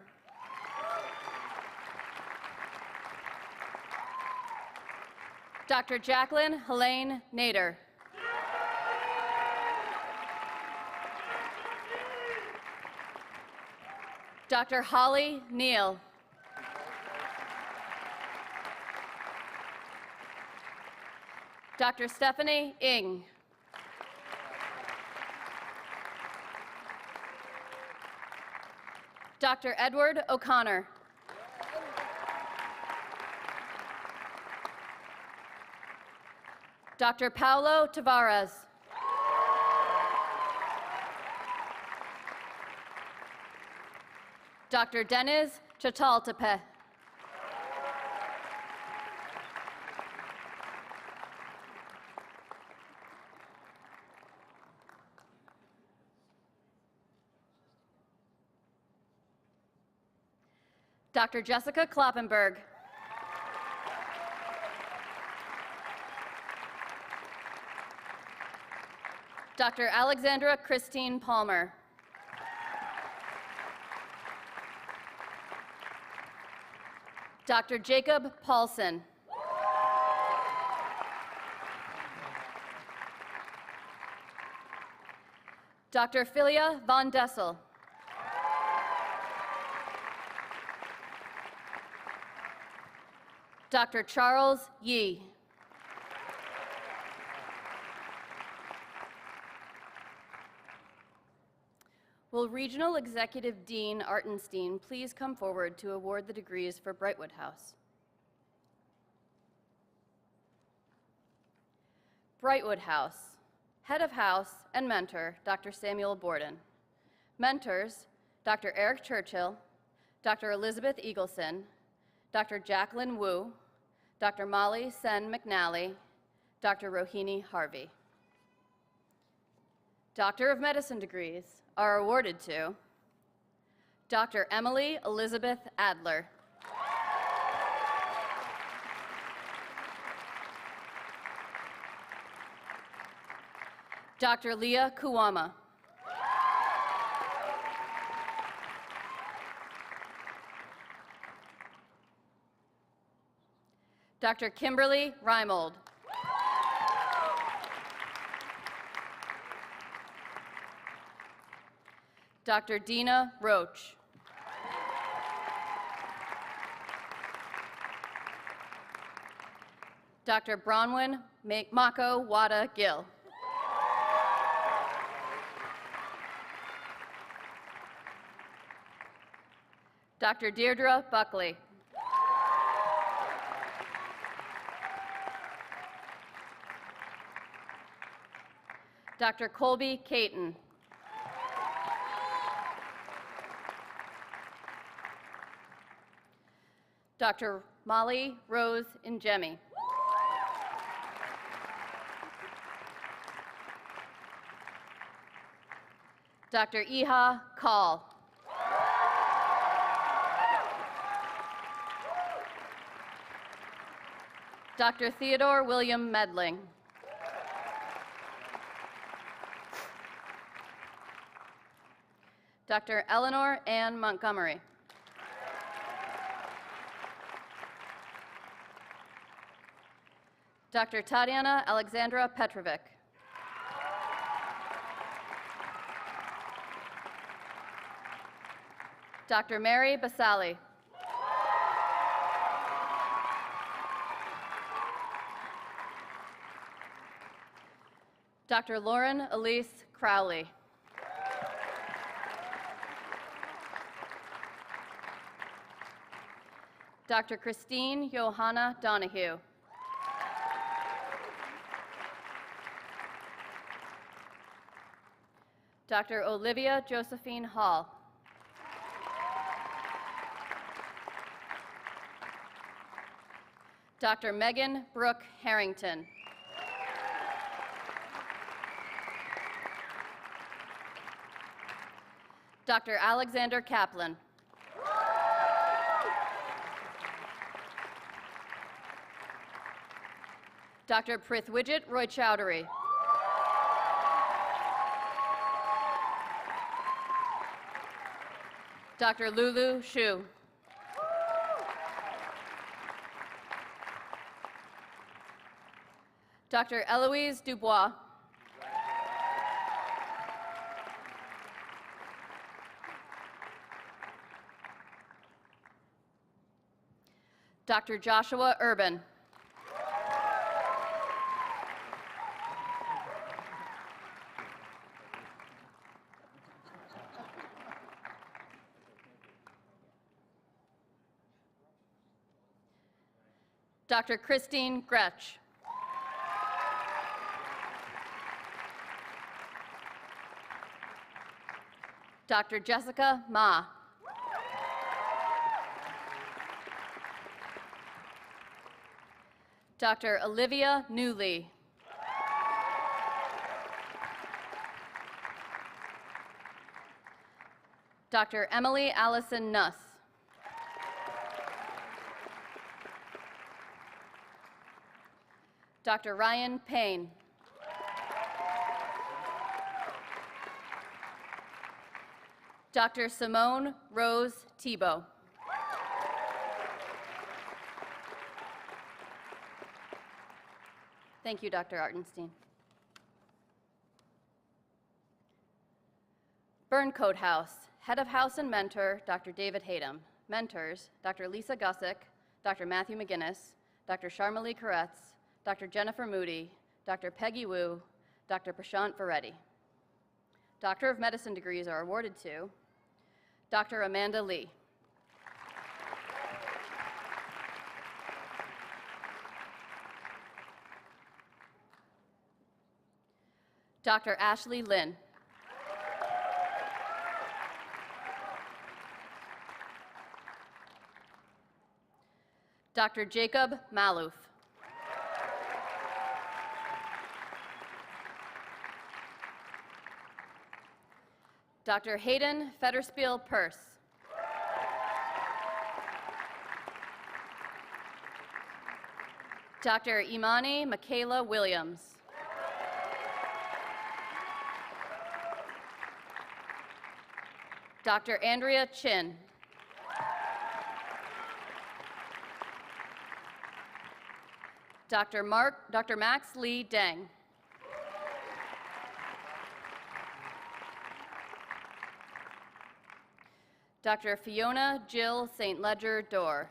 Dr. Jacqueline Helene Nader. Dr. Holly Neal. Dr. Stephanie Ng. Dr. Edward O'Connor. Dr. Paulo Tavares. Dr. Deniz Chataltepe. Dr. Jessica Kloppenberg. Dr. Alexandra Christine Palmer. Dr. Jacob Paulson. Dr. Philia von Dessel. Dr. Charles Yee. Will Regional Executive Dean Artenstein please come forward to award the degrees for Brightwood House? Brightwood House, Head of House and Mentor, Dr. Samuel Borden. Mentors, Dr. Eric Churchill, Dr. Elizabeth Eagleson, Dr. Jacqueline Wu, Dr. Molly Sen McNally, Dr. Rohini Harvey. Doctor of Medicine degrees are awarded to Dr. Emily Elizabeth Adler. Dr. Leah Kuwama. Dr. Kimberly Reimold. Dr. Dina Roach. Dr. Bronwyn Mako Wada Gill. Dr. Deirdre Buckley. Dr. Colby Caton. Dr. Molly Rose Njemi. Dr. Iha Call. Dr. Theodore William Medling. Dr. Eleanor Ann Montgomery. Dr. Tatiana Alexandra Petrovic. Dr. Mary Basali. Dr. Lauren Elise Crowley. Dr. Christine Johanna Donahue. Dr. Olivia Josephine Hall. Dr. Megan Brooke Harrington. Dr. Alexander Kaplan. Dr. Prithwijit Roy Chowdhury. Dr. Lulu Shu. Dr. Eloise Dubois. Dr. Joshua Urban. Dr. Christine Gretsch. Dr. Jessica Ma. Dr. Olivia Newley. Dr. Emily Allison Nuss. Dr. Ryan Payne. Dr. Simone Rose Tebow. Thank you, Dr. Artenstein. Burncoat House, Head of House and Mentor, Dr. David Hatem. Mentors, Dr. Lisa Gussick, Dr. Matthew McGinnis, Dr. Sharmali Karetz, Dr. Jennifer Moody, Dr. Peggy Wu, Dr. Prashant Vareddy. Doctor of Medicine degrees are awarded to Dr. Amanda Lee. Dr. Ashley Lynn. Dr. Jacob Malouf. Dr. Hayden Federspiel Purse. Dr. Imani Michaela Williams. Dr. Andrea Chin. Dr. Max Lee Deng. Dr. Fiona Jill St. Ledger Dorr.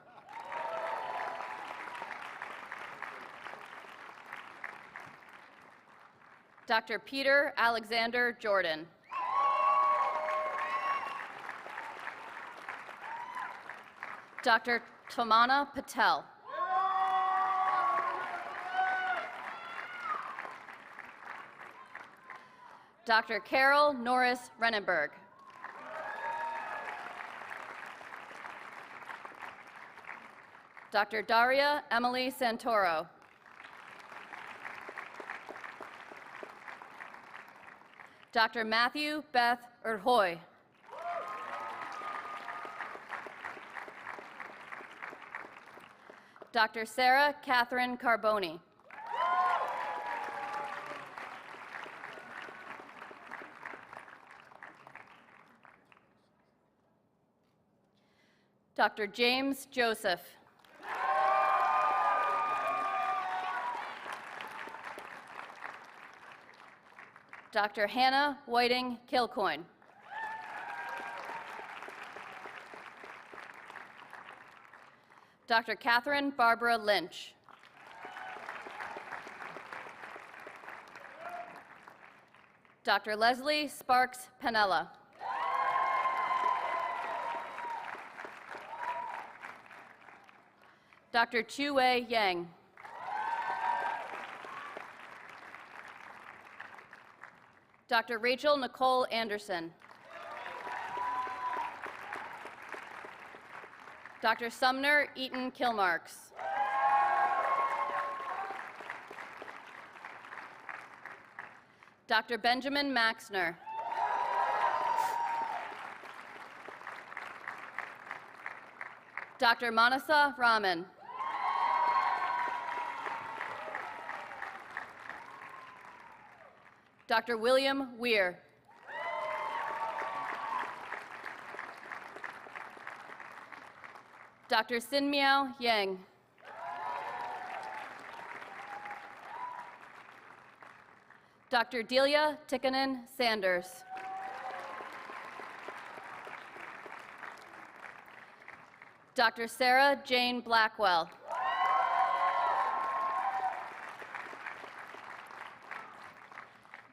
Dr. Peter Alexander Jordan. Dr. Tomana Patel. Dr. Carol Norris Renenberg. Dr. Daria Emily Santoro. Dr. Matthew Beth Erhoy. Dr. Sarah Catherine Carboni. Dr. James Joseph. Dr. Hannah Whiting Kilcoyne. Dr. Catherine Barbara Lynch. Dr. Leslie Sparks Panella. Dr. Chu-Wei Yang. Dr. Rachel Nicole Anderson. Dr. Sumner Eaton Kilmarks. Dr. Benjamin Maxner. Dr. Manasa Raman. Dr. William Weir. Dr. Sin Miao Yang. Dr. Delia Tikkanen Sanders. Dr. Sarah Jane Blackwell.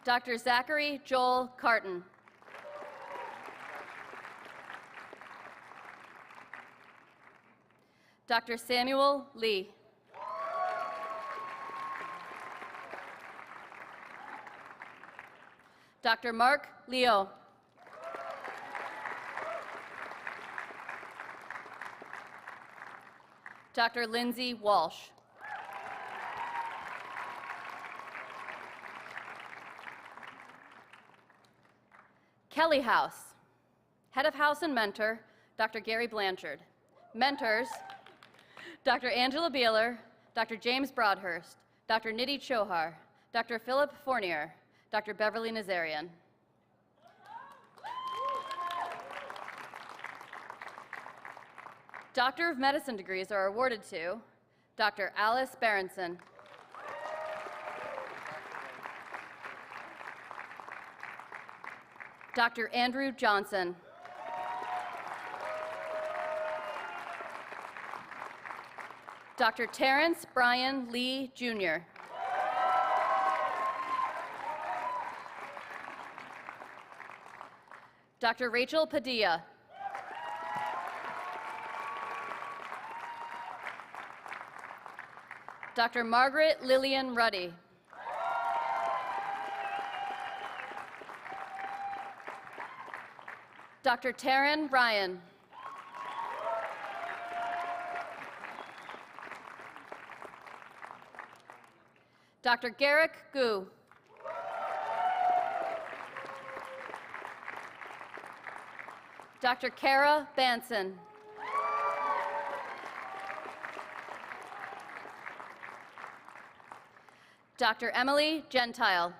Dr. Zachary Joel Carton. Dr. Samuel Lee. Dr. Mark Leo. Dr. Lindsay Walsh. Kelly House. Head of House and Mentor, Dr. Gary Blanchard. Mentors, Dr. Angela Beeler, Dr. James Broadhurst, Dr. Nidhi Chohar, Dr. Philip Fournier, Dr. Beverly Nazarian. Doctor of Medicine degrees are awarded to Dr. Alice Berenson. Dr. Andrew Johnson. Dr. Terrence Brian Lee, Jr. Dr. Rachel Padilla. Dr. Margaret Lillian Ruddy. Dr. Taryn Ryan. Dr. Garrick Gu. Dr. Kara Banson. Dr. Emily Gentile.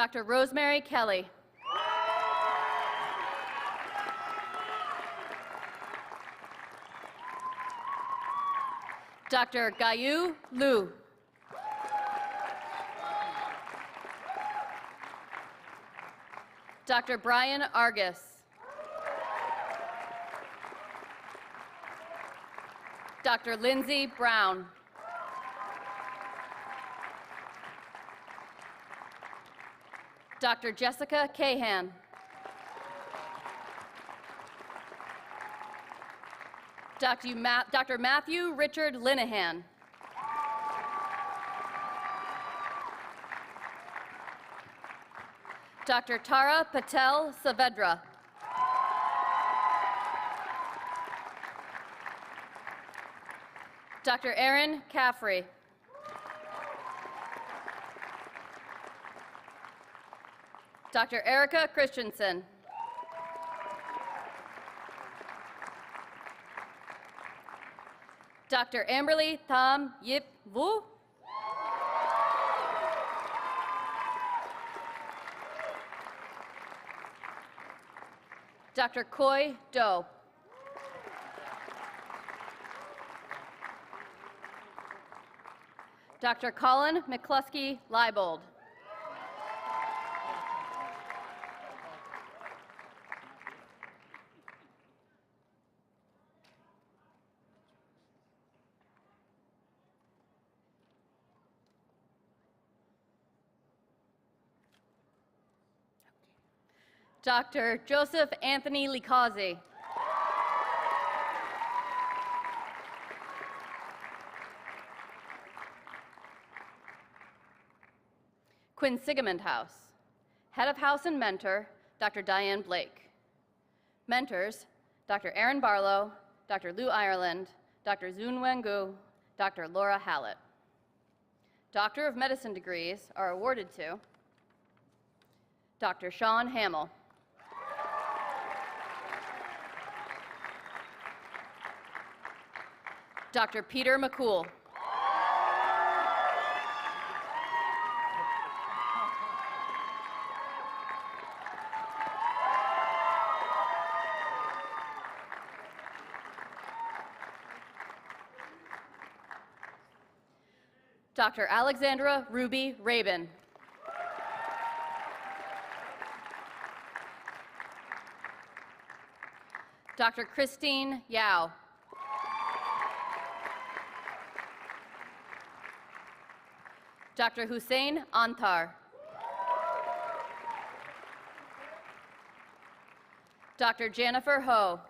Dr. Rosemary Kelly. Dr. Gayu Lu. Dr. Brian Argus. Dr. Lindsay Brown. Dr. Jessica Cahan. Dr. Matthew Richard Linehan. Dr. Tara Patel Saavedra. Dr. Aaron Caffrey. Dr. Erica Christensen. Dr. Amberly Tham Yip Vu. Dr. Koi Do. Dr. Colin McCluskey Leibold. Dr. Joseph Anthony Likazi. Quinsigamond House. Head of House and Mentor, Dr. Diane Blake. Mentors, Dr. Aaron Barlow, Dr. Lou Ireland, Dr. Zun Wengu, Dr. Laura Hallett. Doctor of Medicine degrees are awarded to Dr. Sean Hamill. Dr. Peter McCool. Dr. Alexandra Ruby Rabin. Dr. Christine Yao. Dr. Hussein Antar. Dr. Jennifer Ho.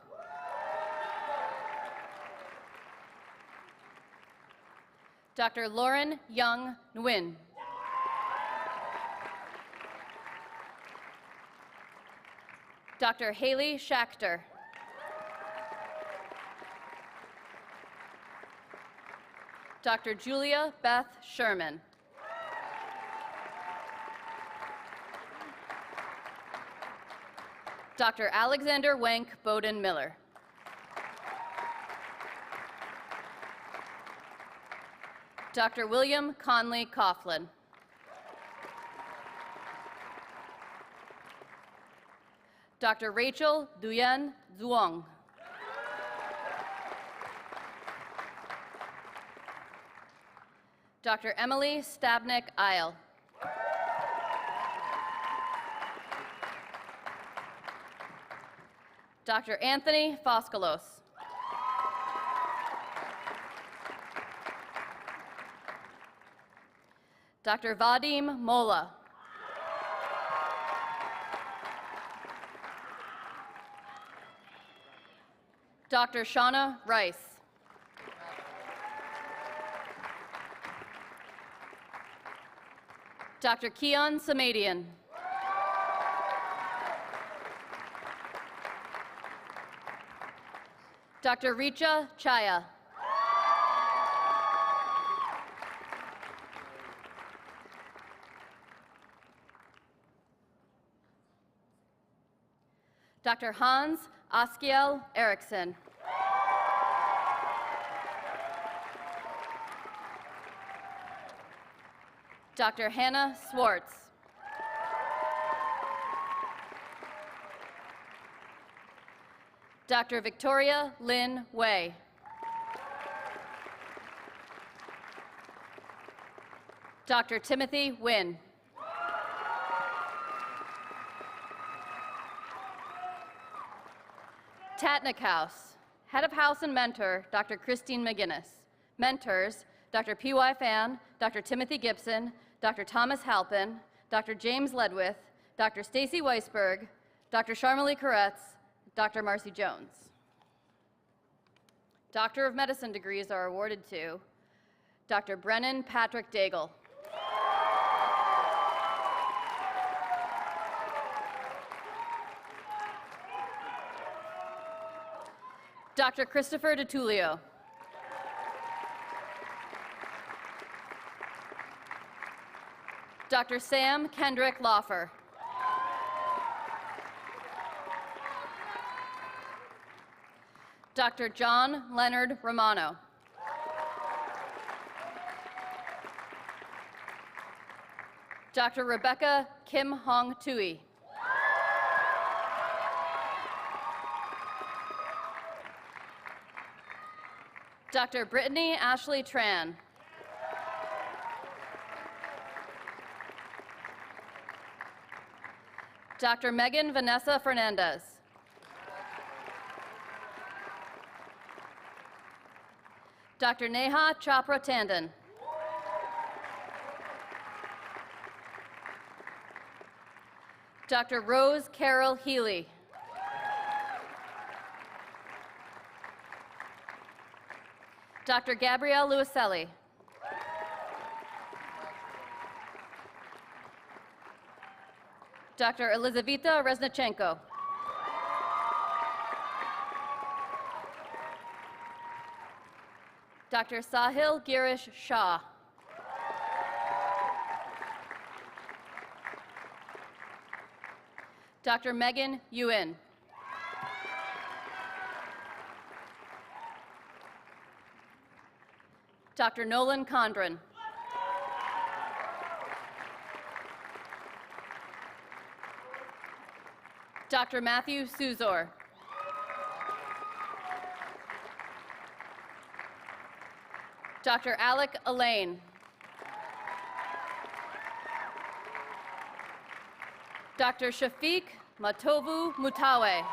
Dr. Lauren Young Nguyen. Dr. Haley Schachter. Dr. Julia Beth Sherman. Dr. Alexander Wank Bowden Miller. Dr. William Conley Coughlin. Dr. Rachel Duyan Zhuang. Dr. Emily Stabnick Isle. Dr. Anthony Foskalos. Dr. Vadim Mola. Dr. Shauna Rice. Dr. Keon Samadian. Dr. Richa Chaya. Dr. Hans Askiel Eriksson. Dr. Hannah Swartz. Dr. Victoria Lynn Wei. Dr. Timothy Wynn. Tatnick House. Head of House and Mentor, Dr. Christine McGinnis. Mentors, Dr. P.Y. Fan, Dr. Timothy Gibson, Dr. Thomas Halpin, Dr. James Ledwith, Dr. Stacy Weisberg, Dr. Sharmali Koretz, Dr. Marcy Jones. Doctor of Medicine degrees are awarded to Dr. Brennan Patrick Daigle. Dr. Christopher DiTullio. Dr. Sam Kendrick Lawfer. Dr. John Leonard Romano. Dr. Rebecca Kim Hong Tui. Dr. Brittany Ashley Tran. Dr. Megan Vanessa Fernandez. Dr. Neha Chopra Tandon. Dr. Rose Carol Healy. Dr. Gabrielle Luiselli. Dr. Elizaveta Reznachenko. Dr. Sahil Girish Shah. Dr. Megan Yuen. Dr. Nolan Condren. Dr. Matthew Suzor. Dr. Alec Elaine. Dr. Shafiq Matovu Mutawe.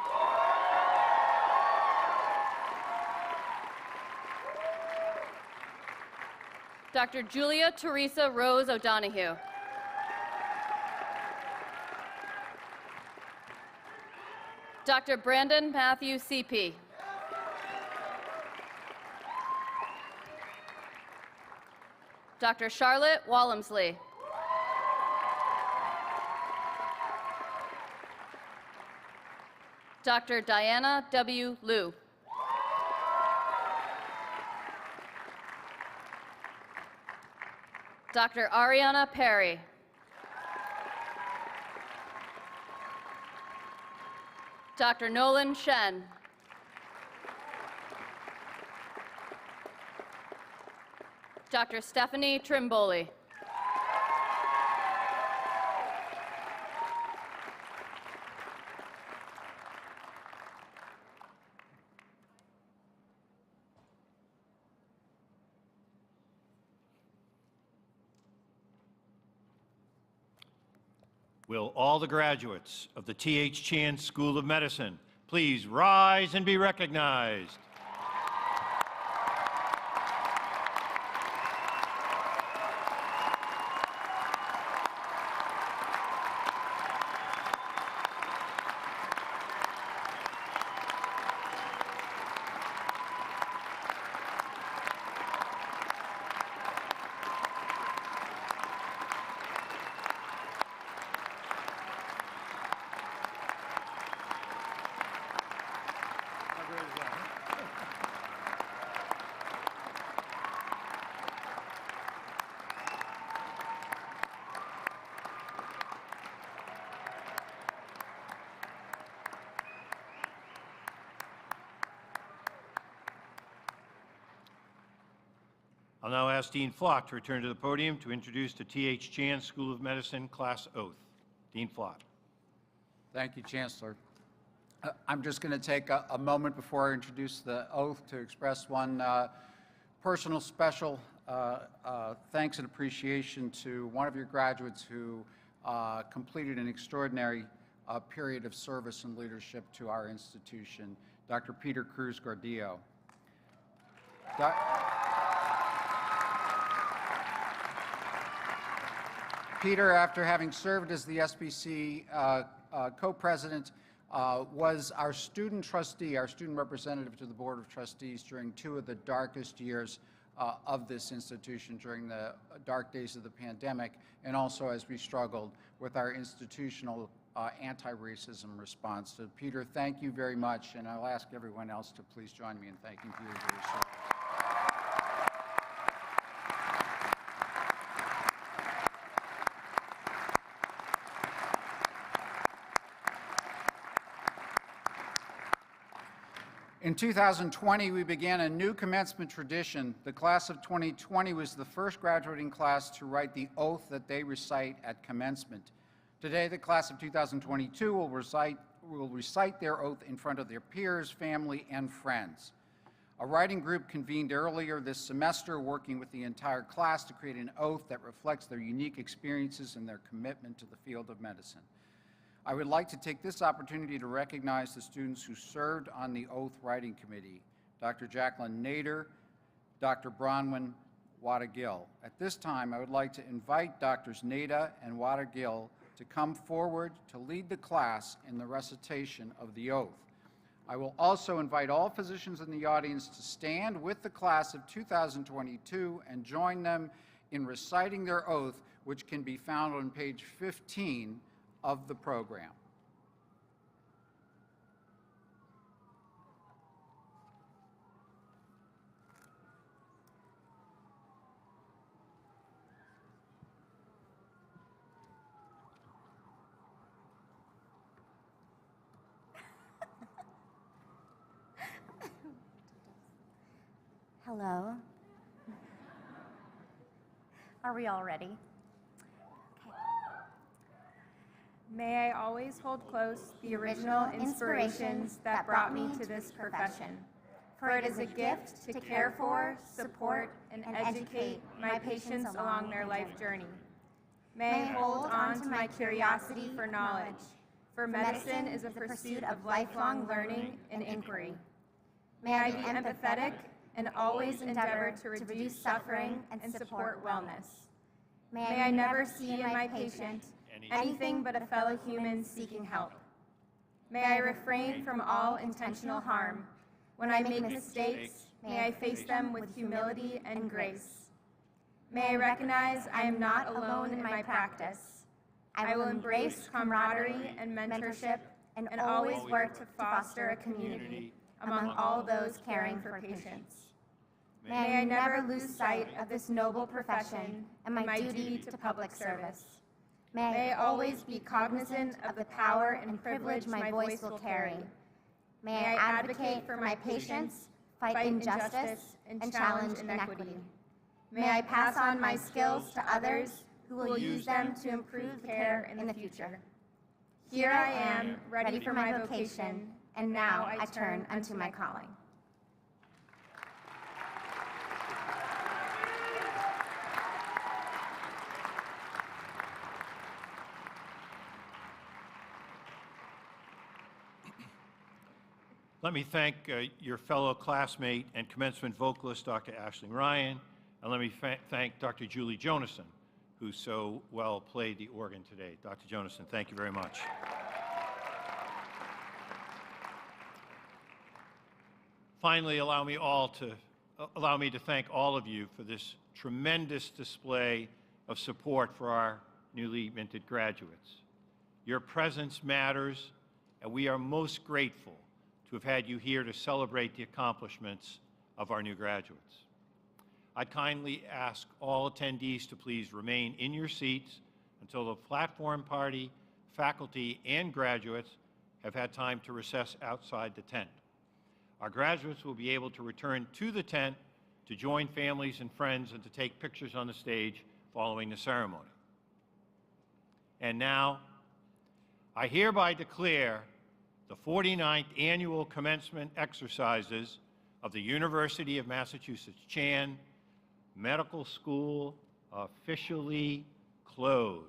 Dr. Julia Teresa Rose O'Donoghue. Dr. Brandon Matthew CP. Dr. Charlotte Wallamsley. Dr. Diana W. Liu. Dr. Ariana Perry. Dr. Nolan Shen. Dr. Stephanie Trimboli. Will all the graduates of the T.H. Chan School of Medicine please rise and be recognized? I'll now ask Dean Flock to return to the podium to introduce the T.H. Chan School of Medicine class oath. Dean Flock. Thank you, Chancellor. I'm just going to take a moment before I introduce the oath to express one personal special thanks and appreciation to one of your graduates who completed an extraordinary period of service and leadership to our institution, Dr. Peter Cruz Gordillo. Peter, after having served as the SBC co-president, was our student trustee, our student representative to the Board of Trustees during two of the darkest years of this institution, during the dark days of the pandemic, and also as we struggled with our institutional anti-racism response. So Peter, thank you very much, and I'll ask everyone else to please join me in thanking Peter for his service. In 2020, we began a new commencement tradition. The class of 2020 was the first graduating class to write the oath that they recite at commencement. Today, the class of 2022 will recite their oath in front of their peers, family, and friends. A writing group convened earlier this semester, working with the entire class to create an oath that reflects their unique experiences and their commitment to the field of medicine. I would like to take this opportunity to recognize the students who served on the oath writing committee, Dr. Jacqueline Nader, Dr. Bronwyn Wada-Gill. At this time, I would like to invite Drs. Nader and Wada-Gill to come forward to lead the class in the recitation of the oath. I will also invite all physicians in the audience to stand with the class of 2022 and join them in reciting their oath, which can be found on page 15 of the program. Hello. Are we all ready? May I always hold close the original inspirations that brought me to this profession. For it is a gift to care for, support, and educate my patients along their life journey. May I hold on to my curiosity for knowledge, for medicine is a pursuit of lifelong learning and inquiry. May I be empathetic and always endeavor to reduce suffering and support wellness. May I never see in my patient anything but a fellow human seeking help. May I refrain from all intentional harm. When I make mistakes, may I face them with humility and grace. May I recognize I am not alone in my practice. I will embrace camaraderie and mentorship and always work to foster a community among all those caring for patients. May I never lose sight of this noble profession and my duty to public service. May I always be cognizant of the power and privilege my voice will carry. May I advocate for my patients, fight injustice, and challenge inequity. May I pass on my skills to others who will use them to improve care in the future. Here I am, ready for my vocation, and now I turn unto my calling. Let me thank your fellow classmate and commencement vocalist, Dr. Aisling Ryan, and let me thank Dr. Julie Jonason, who so well played the organ today. Dr. Jonason, thank you very much. Finally, allow me to thank all of you for this tremendous display of support for our newly minted graduates. Your presence matters, and we are most grateful to have had you here to celebrate the accomplishments of our new graduates. I'd kindly ask all attendees to please remain in your seats until the platform party, faculty, and graduates have had time to recess outside the tent. Our graduates will be able to return to the tent to join families and friends and to take pictures on the stage following the ceremony. And now, I hereby declare the 49th Annual Commencement Exercises of the University of Massachusetts Chan Medical School officially closed.